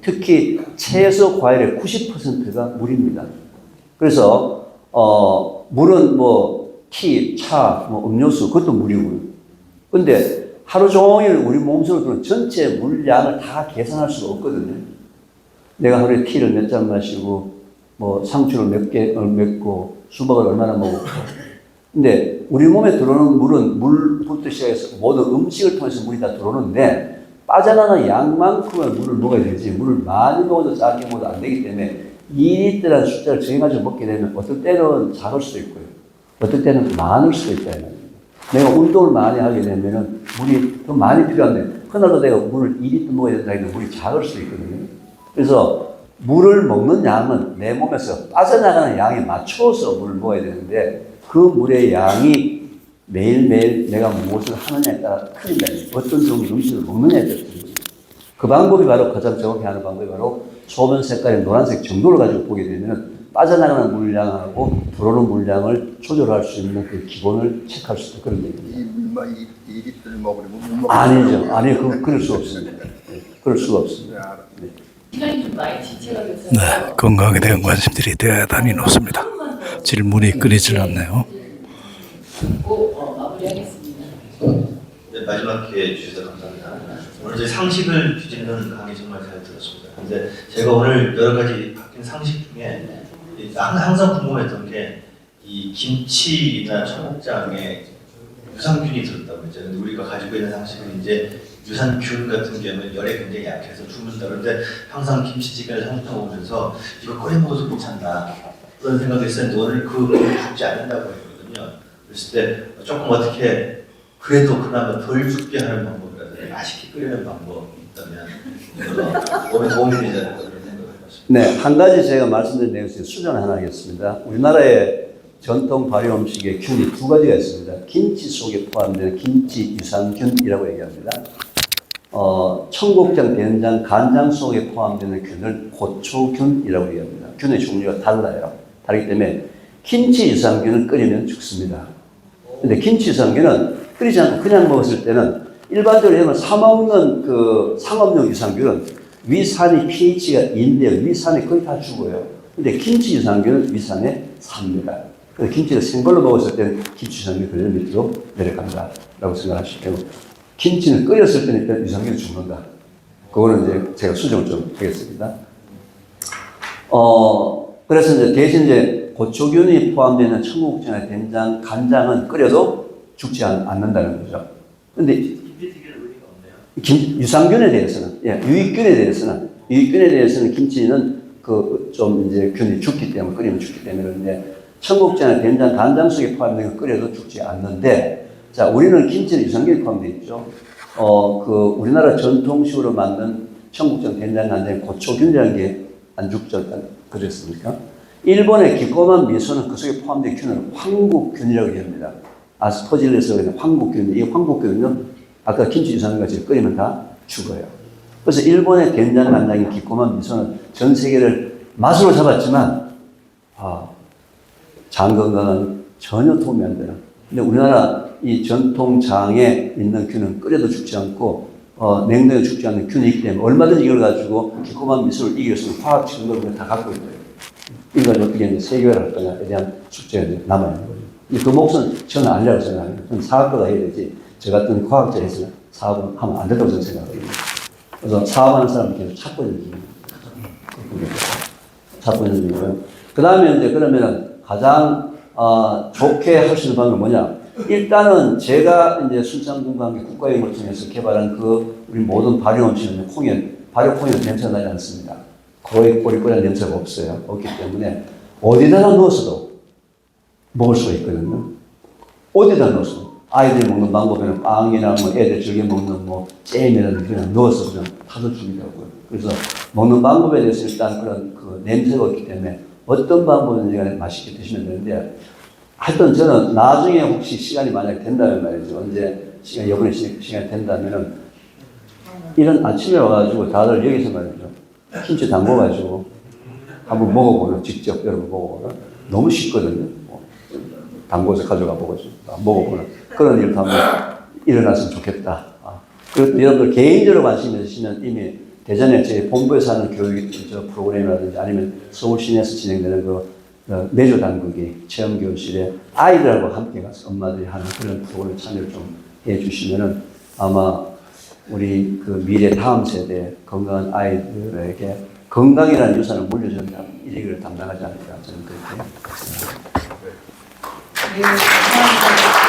특히 채소, 과일의 90%가 물입니다. 그래서 물은 뭐 티, 차, 뭐 음료수, 그것도 물이고요. 근데 하루 종일 우리 몸속으로 들어오는 전체 물량을 다 계산할 수가 없거든요. 내가 하루에 티를 몇 잔 마시고, 뭐 상추를 몇 개 먹고, 수박을 얼마나 먹고. 근데 우리 몸에 들어오는 물은 물부터 시작해서 모든 음식을 통해서 물이 다 들어오는데, 빠져나가는 양만큼의 물을 먹어야 되지, 물을 많이 먹어도 작게 먹어도 안 되기 때문에 2리터라는 숫자를 정해가지고 먹게 되면 어떨 때는 작을 수도 있고요, 어떨 때는 많을 수도 있다. 내가 운동을 많이 하게 되면 물이 더 많이 필요한데, 그날도 내가 물을 2리터 먹어야 된다 해도 물이 작을 수도 있거든요. 그래서 물을 먹는 양은 내 몸에서 빠져나가는 양에 맞춰서 물을 먹어야 되는데, 그 물의 양이 매일매일 내가 무엇을 하느냐에 따라 틀린다. 어떤 종류의 음식을 먹느냐에 따라 틀린다. 그 방법이 바로 가장 정확히 하는 방법이 바로 소변 색깔의 노란색 정도를 가지고 보게 되면 빠져나가는 물량하고 들어오는 물량을 조절할 수 있는 그 기본을 체크할 수 있는 그런 얘기입니다. 이 물만 2리터를 먹으려면 못 먹어요. 아니죠. 아니, 그럴 수 없습니다. 네, 그럴 수가 없습니다. 네. 시간이 좀 많이 지체가 돼서 네, 건강에 대한 관심들이 대단히 높습니다. 질문이 끊이질 않네요. 듣고 마무리하겠습니다. 네, 마지막 기회에 주셔서 감사합니다. 오늘 이제 상식을 뒤집는 강의 정말 잘 들었습니다. 근데 제가 오늘 여러 가지 바뀐 상식 중에 항상 궁금했던 게 이 김치나 청국장에 유산균이 들었다고 했죠. 근데 우리가 가지고 있는 상식은 이제 유산균 같은 경우는 열에 굉장히 약해서 죽는다. 그런데 항상 김치찌개를 상상 오면서 이거 끓여 먹어도 괜찮다 그런 생각이 있었는데, 오늘 그걸 죽지 않는다고 했거든요. 그랬을 때 조금 어떻게 그래도 그나마 덜 죽게 하는 방법이라든지 맛있게 끓이는 방법이 있다면 몸에 도움이 되지 않을까 그런 생각을 해봤습니다. 네, 한 가지 제가 말씀드린 내용 중에 수정 하나 하겠습니다. 우리나라의 전통 발효 음식의 균이 두 가지가 있습니다. 김치 속에 포함되는 김치 유산균이라고 얘기합니다. 청국장, 된장, 간장 속에 포함되는 균을 고초균이라고 얘기합니다. 균의 종류가 달라요. 다르기 때문에 김치 유산균을 끓이면 죽습니다. 근데 김치 유산균은 끓이지 않고 그냥 먹었을 때는 일반적으로 여러분 사먹는 그 상업용 유산균은 위산이 pH가 2인데요. 위산이 거의 다 죽어요. 근데 김치 유산균은 위산에 삽니다. 그래서 김치를 생걸로 먹었을 때는 김치 유산균이 그대로 밑으로 내려간다. 라고 생각하시면 되고, 김치는 끓였을 때는 일단 유산균이 죽는다. 그거는 이제 제가 수정을 좀 하겠습니다. 그래서 이제 대신 이제 고초균이 포함되는 청국장이나 된장, 간장은 끓여도 죽지 않는다는 거죠. 근데 김치찌개는 의미가 없네요. 유산균에 대해서는, 예, 유익균에 대해서는 김치는 그 좀 이제 균이 죽기 때문에, 끓이면 죽기 때문에 그런데 청국장이나 된장, 간장 속에 포함된 건 끓여도 죽지 않는데, 자, 우리는 김치는 유산균이 포함되어 있죠. 그 우리나라 전통식으로 만든 청국장, 된장, 간장에 고초균이라는 게 안 죽죠. 그랬습니까? 일본의 기꼬만 미소는 그 속에 포함된 균을 황국균이라고 합니다. 아스퍼질레스라고 하는 황국균. 이 황국균은 아까 김치 유산균같이 끓이면 다 죽어요. 그래서 일본의 된장, 간장인 기꼬만 미소는 전 세계를 맛으로 잡았지만, 장 건강은 전혀 도움이 안 되는. 근데 우리나라 이 전통장에 있는 균은 끓여도 죽지 않고, 냉동에 죽지 않는 균이 있기 때문에 얼마든지 이걸 가지고 기꼬만 미소를 이길 수 있는 화학 증거를 다 갖고 있어요. 이걸 어떻게 이제 세계화를 할 거냐에 대한 숙제가 남아있는 거죠. 그 몫은 저는 아니라고 생각합니다. 저는 사학과가 해야 되지, 저 같은 과학자에서는 사업은 하면 안 된다고 저는 생각합니다. 그래서 사업하는 사람은 계속 찾고 있는 중입니다. 찾고 있는 중이고요. 그 다음에 이제 그러면은 가장 좋게 할 수 있는 방법은 뭐냐? 일단은 제가 이제 순창군과 함께 국가여행을 통해서 개발한 그 우리 모든 발효 음식은 발효 콩에는 냄새가 나지 않습니다. 거의 꼬리꼬리한 냄새가 없어요. 없기 때문에 어디다가 넣어서도 먹을 수가 있거든요. 어디다 넣어서. 아이들이 먹는 방법에는 빵이나 뭐 애들 즐겨 먹는 뭐 잼이라든지 그냥 넣어서 그냥 타서 주기라고요. 그래서 먹는 방법에 대해서 일단 그런 그 냄새가 없기 때문에 어떤 방법이든지 간에 맛있게 드시면 되는데, 하여튼 저는 나중에 혹시 시간이 만약 된다면 말이죠. 언제 이번에 시간이 된다면은 이런 아침에 와가지고 다들 여기서 말이죠. 김치 담궈가지고 한번 먹어보는, 직접 여러분 먹어보는, 너무 쉽거든요. 담궈서 가져가 보고 먹어보는 그런 일도 한번 일어났으면 좋겠다. 그리고 여러분들 개인적으로 관심 있으시면 이미 대전에 저희 본부에서 하는 교육 프로그램이라든지 아니면 서울 시내에서 진행되는 그 매주 당국이 체험교실에 아이들하고 함께 가서 엄마들이 하는 그런 프로그램 참여를 좀 해주시면은 아마 우리 그 미래 다음 세대 건강한 아이들에게 건강이라는 유산을 물려주는 일을 담당하지 않을까 저는 그렇게 생각합니다. 네, 감사합니다.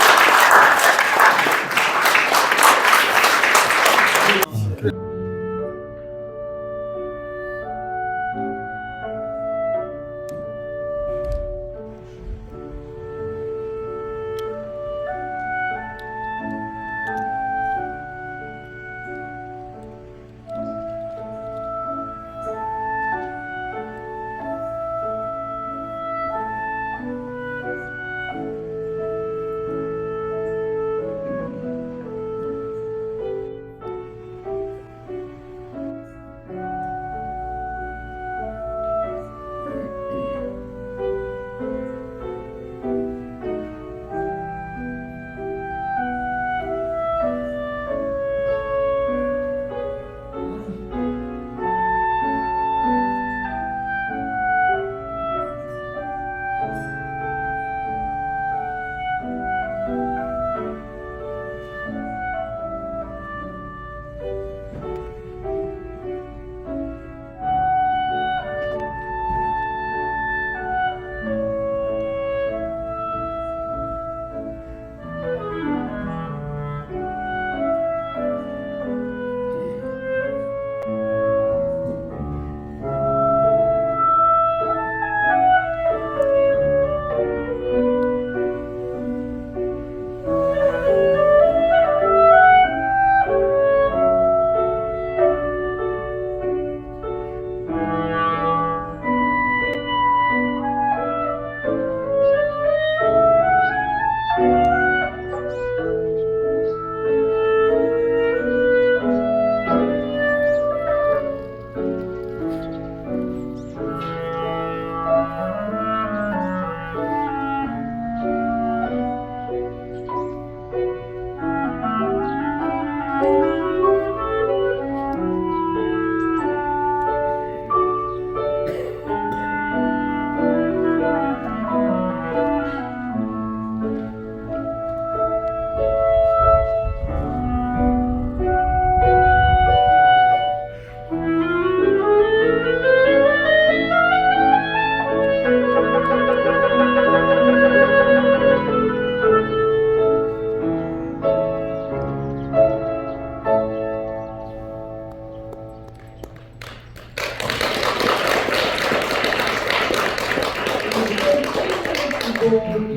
킬로번호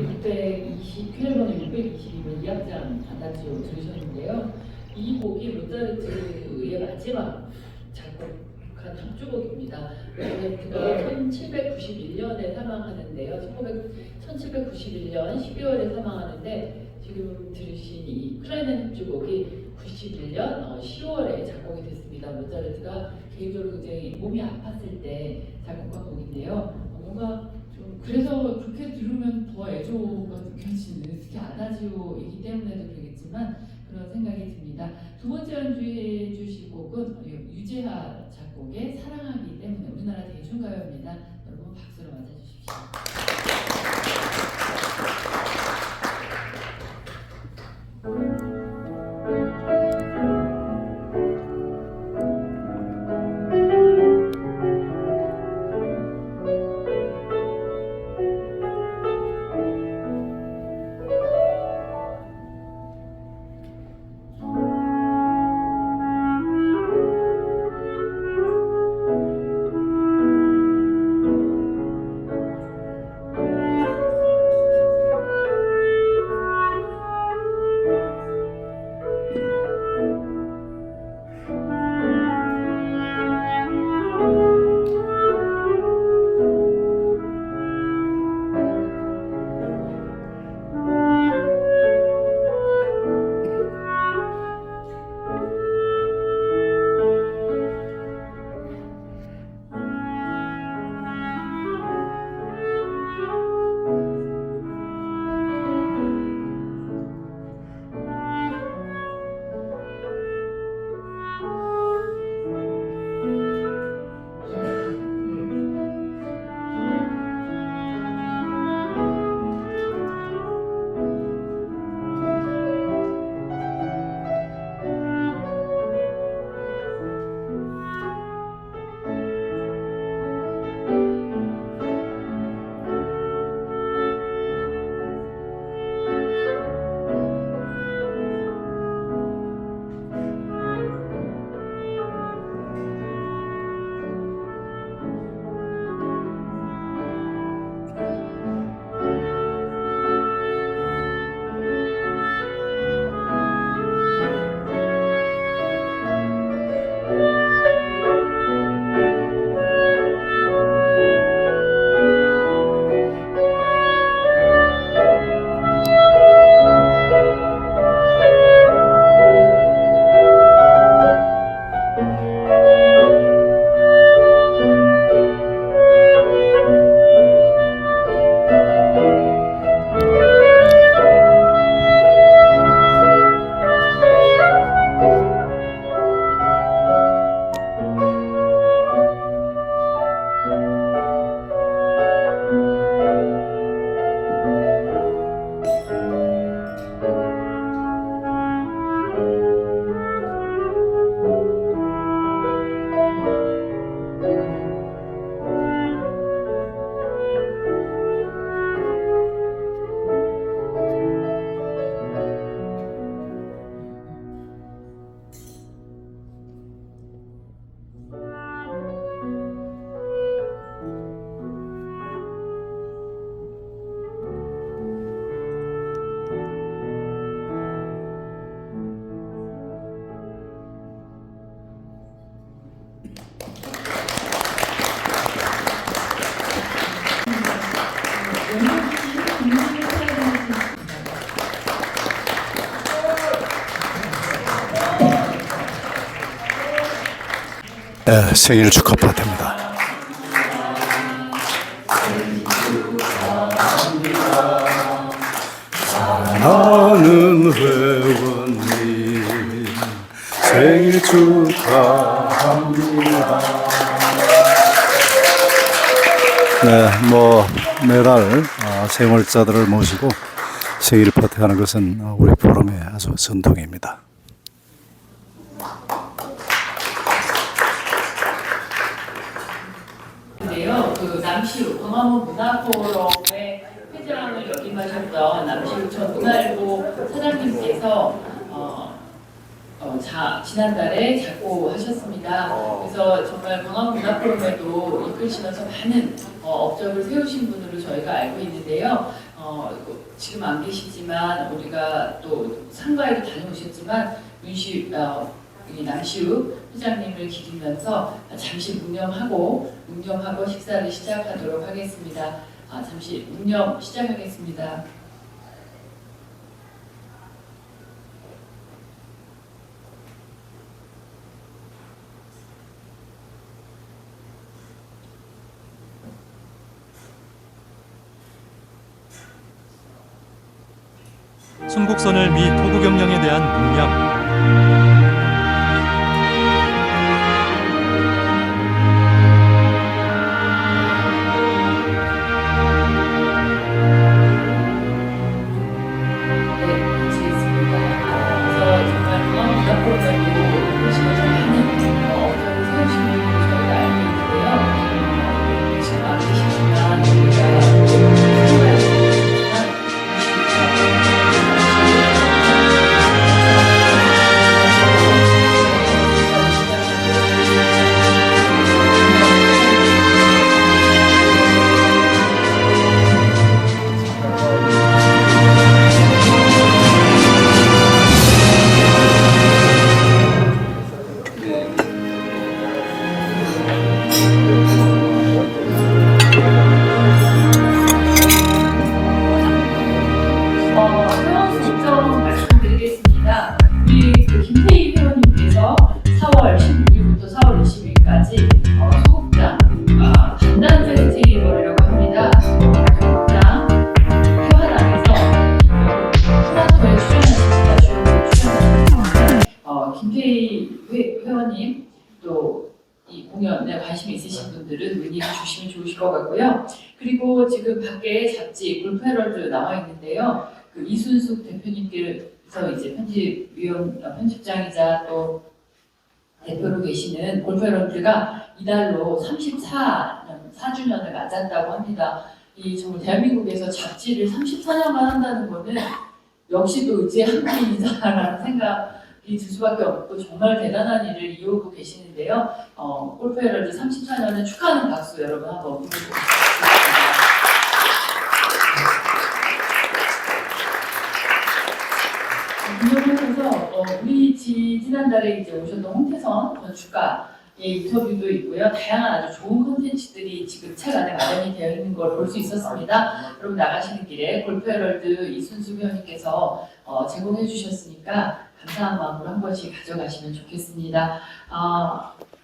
622번 이악장 아다지오 들으셨는데요. 이 곡이 모차르트의 마지막 작곡한 합주곡입니다. 모차르트가 1791년에 사망하는데요. 1791년 12월에 사망하는데 지금 들으신 이 클라리넷 합주곡이 91년 10월에 작곡이 됐습니다. 모차르트가 개인적으로 굉장히 몸이 아팠을 때 작곡한 곡인데요. 뭔가 좀 그래서 그렇게 들으면 더 애조가 느껴지는, 특히 아다지오이기 때문에도 그러겠지만 그런 생각이 듭니다. 두 번째 연주해 주실 곡은 유재하 작곡의 사랑하기 때문에 우리나라 대중가요입니다. 여러분 박수로 맞아주십시오. 생일 축하 파티입니다. 사랑하는 회원님 생일 축하합니다. 네, 매달 생활자들을 모시고 생일 파티하는 것은 우리 포럼의 아주 전통입니다. 그 남시루 광화문 문화포럼의 회장을 역임하셨던 남시루 전 문화일보 사장님께서 지난달에 작고하셨습니다. 그래서 정말 광화문 문화포럼에도 이끌시면서 많은 업적을 세우신 분으로 저희가 알고 있는데요. 지금 안 계시지만 우리가 또 상가에도 다녀오셨지만 남시우 회장님을 기리면서 잠시 묵념하고 식사를 시작하도록 하겠습니다. 잠시 묵념 시작하겠습니다. 순국선을 미 토구경량에 대한 묵념. 회원 일정 말씀드리겠습니다. 우리 김태희 회원님께서 4월 16일부터 4월 20일까지 소극장 간단 페스티벌이라고 합니다. 소극장 회화당에서 프라토에 출연하셨습니다. 주연으로 출연하셨습니다. 김태희 회원님 또 이 공연에 관심이 있으신 분들은 문의 주시면 좋으실 것 같고요. 그리고 지금 밖에 잡지 골프 헤럴드 나와 있는데요. 이순숙 대표님께서 이제 편집장이자 또 대표로 계시는 골프 헤럴드가 이달로 34주년을 맞았다고 합니다. 이 정말 대한민국에서 잡지를 34년만 한다는 거는 역시 또 의지의 한국인이다라는 생각이 들 수밖에 없고 정말 대단한 일을 이어오고 계시는데요. 골프 헤럴드 34년을 축하하는 박수 여러분 한번 보내주시기 바랍니다. 운영하셔서 우리 지난달에 이제 오셨던 홍태선 건축가의 인터뷰도 있고요. 다양한 아주 좋은 콘텐츠들이 지금 책 안에 마련이 되어 있는 걸 볼 수 있었습니다. 여러분 나가시는 길에 골프 헤럴드 이순수 회원님께서 제공해 주셨으니까 감사한 마음으로 한 번씩 가져가시면 좋겠습니다.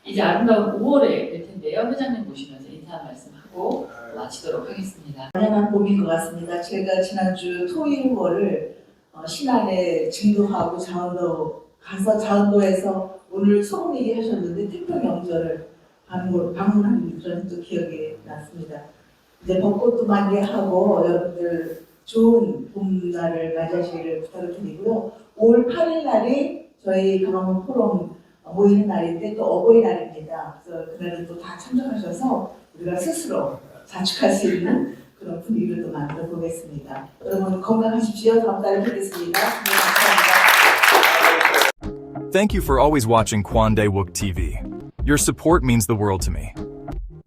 이제 아름다운 5월에 될 텐데요. 회장님 모시면서 인사 한 말씀 하고 마치도록 하겠습니다. 다양한 봄인 것 같습니다. 제가 지난주 토일 월을 신안에 증도하고 자원도 가서 자원도에서 오늘 소금 얘기하셨는데 태평 영절을 방문한 그런 또 기억이 났습니다. 이제 벚꽃도 만개하고 여러분들 좋은 봄날을 맞이하시기를 부탁을 드리고요. 5월 8일 날이 저희 강화문 포럼 모이는 날인데 또 어버이날입니다. 그래서 그날은 또 다 참석하셔서 우리가 스스로 자축할 수 있는 그런 분위기를 또 만들어 보겠습니다. 여러분 건강하십시오. 다음 달에 뵙겠습니다. 감사합니다. Thank you for always watching Kwandae Wook TV. Your support means the world to me.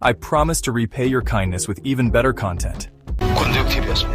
I promise to repay your kindness with even better content. 권대욱 TV였습니다.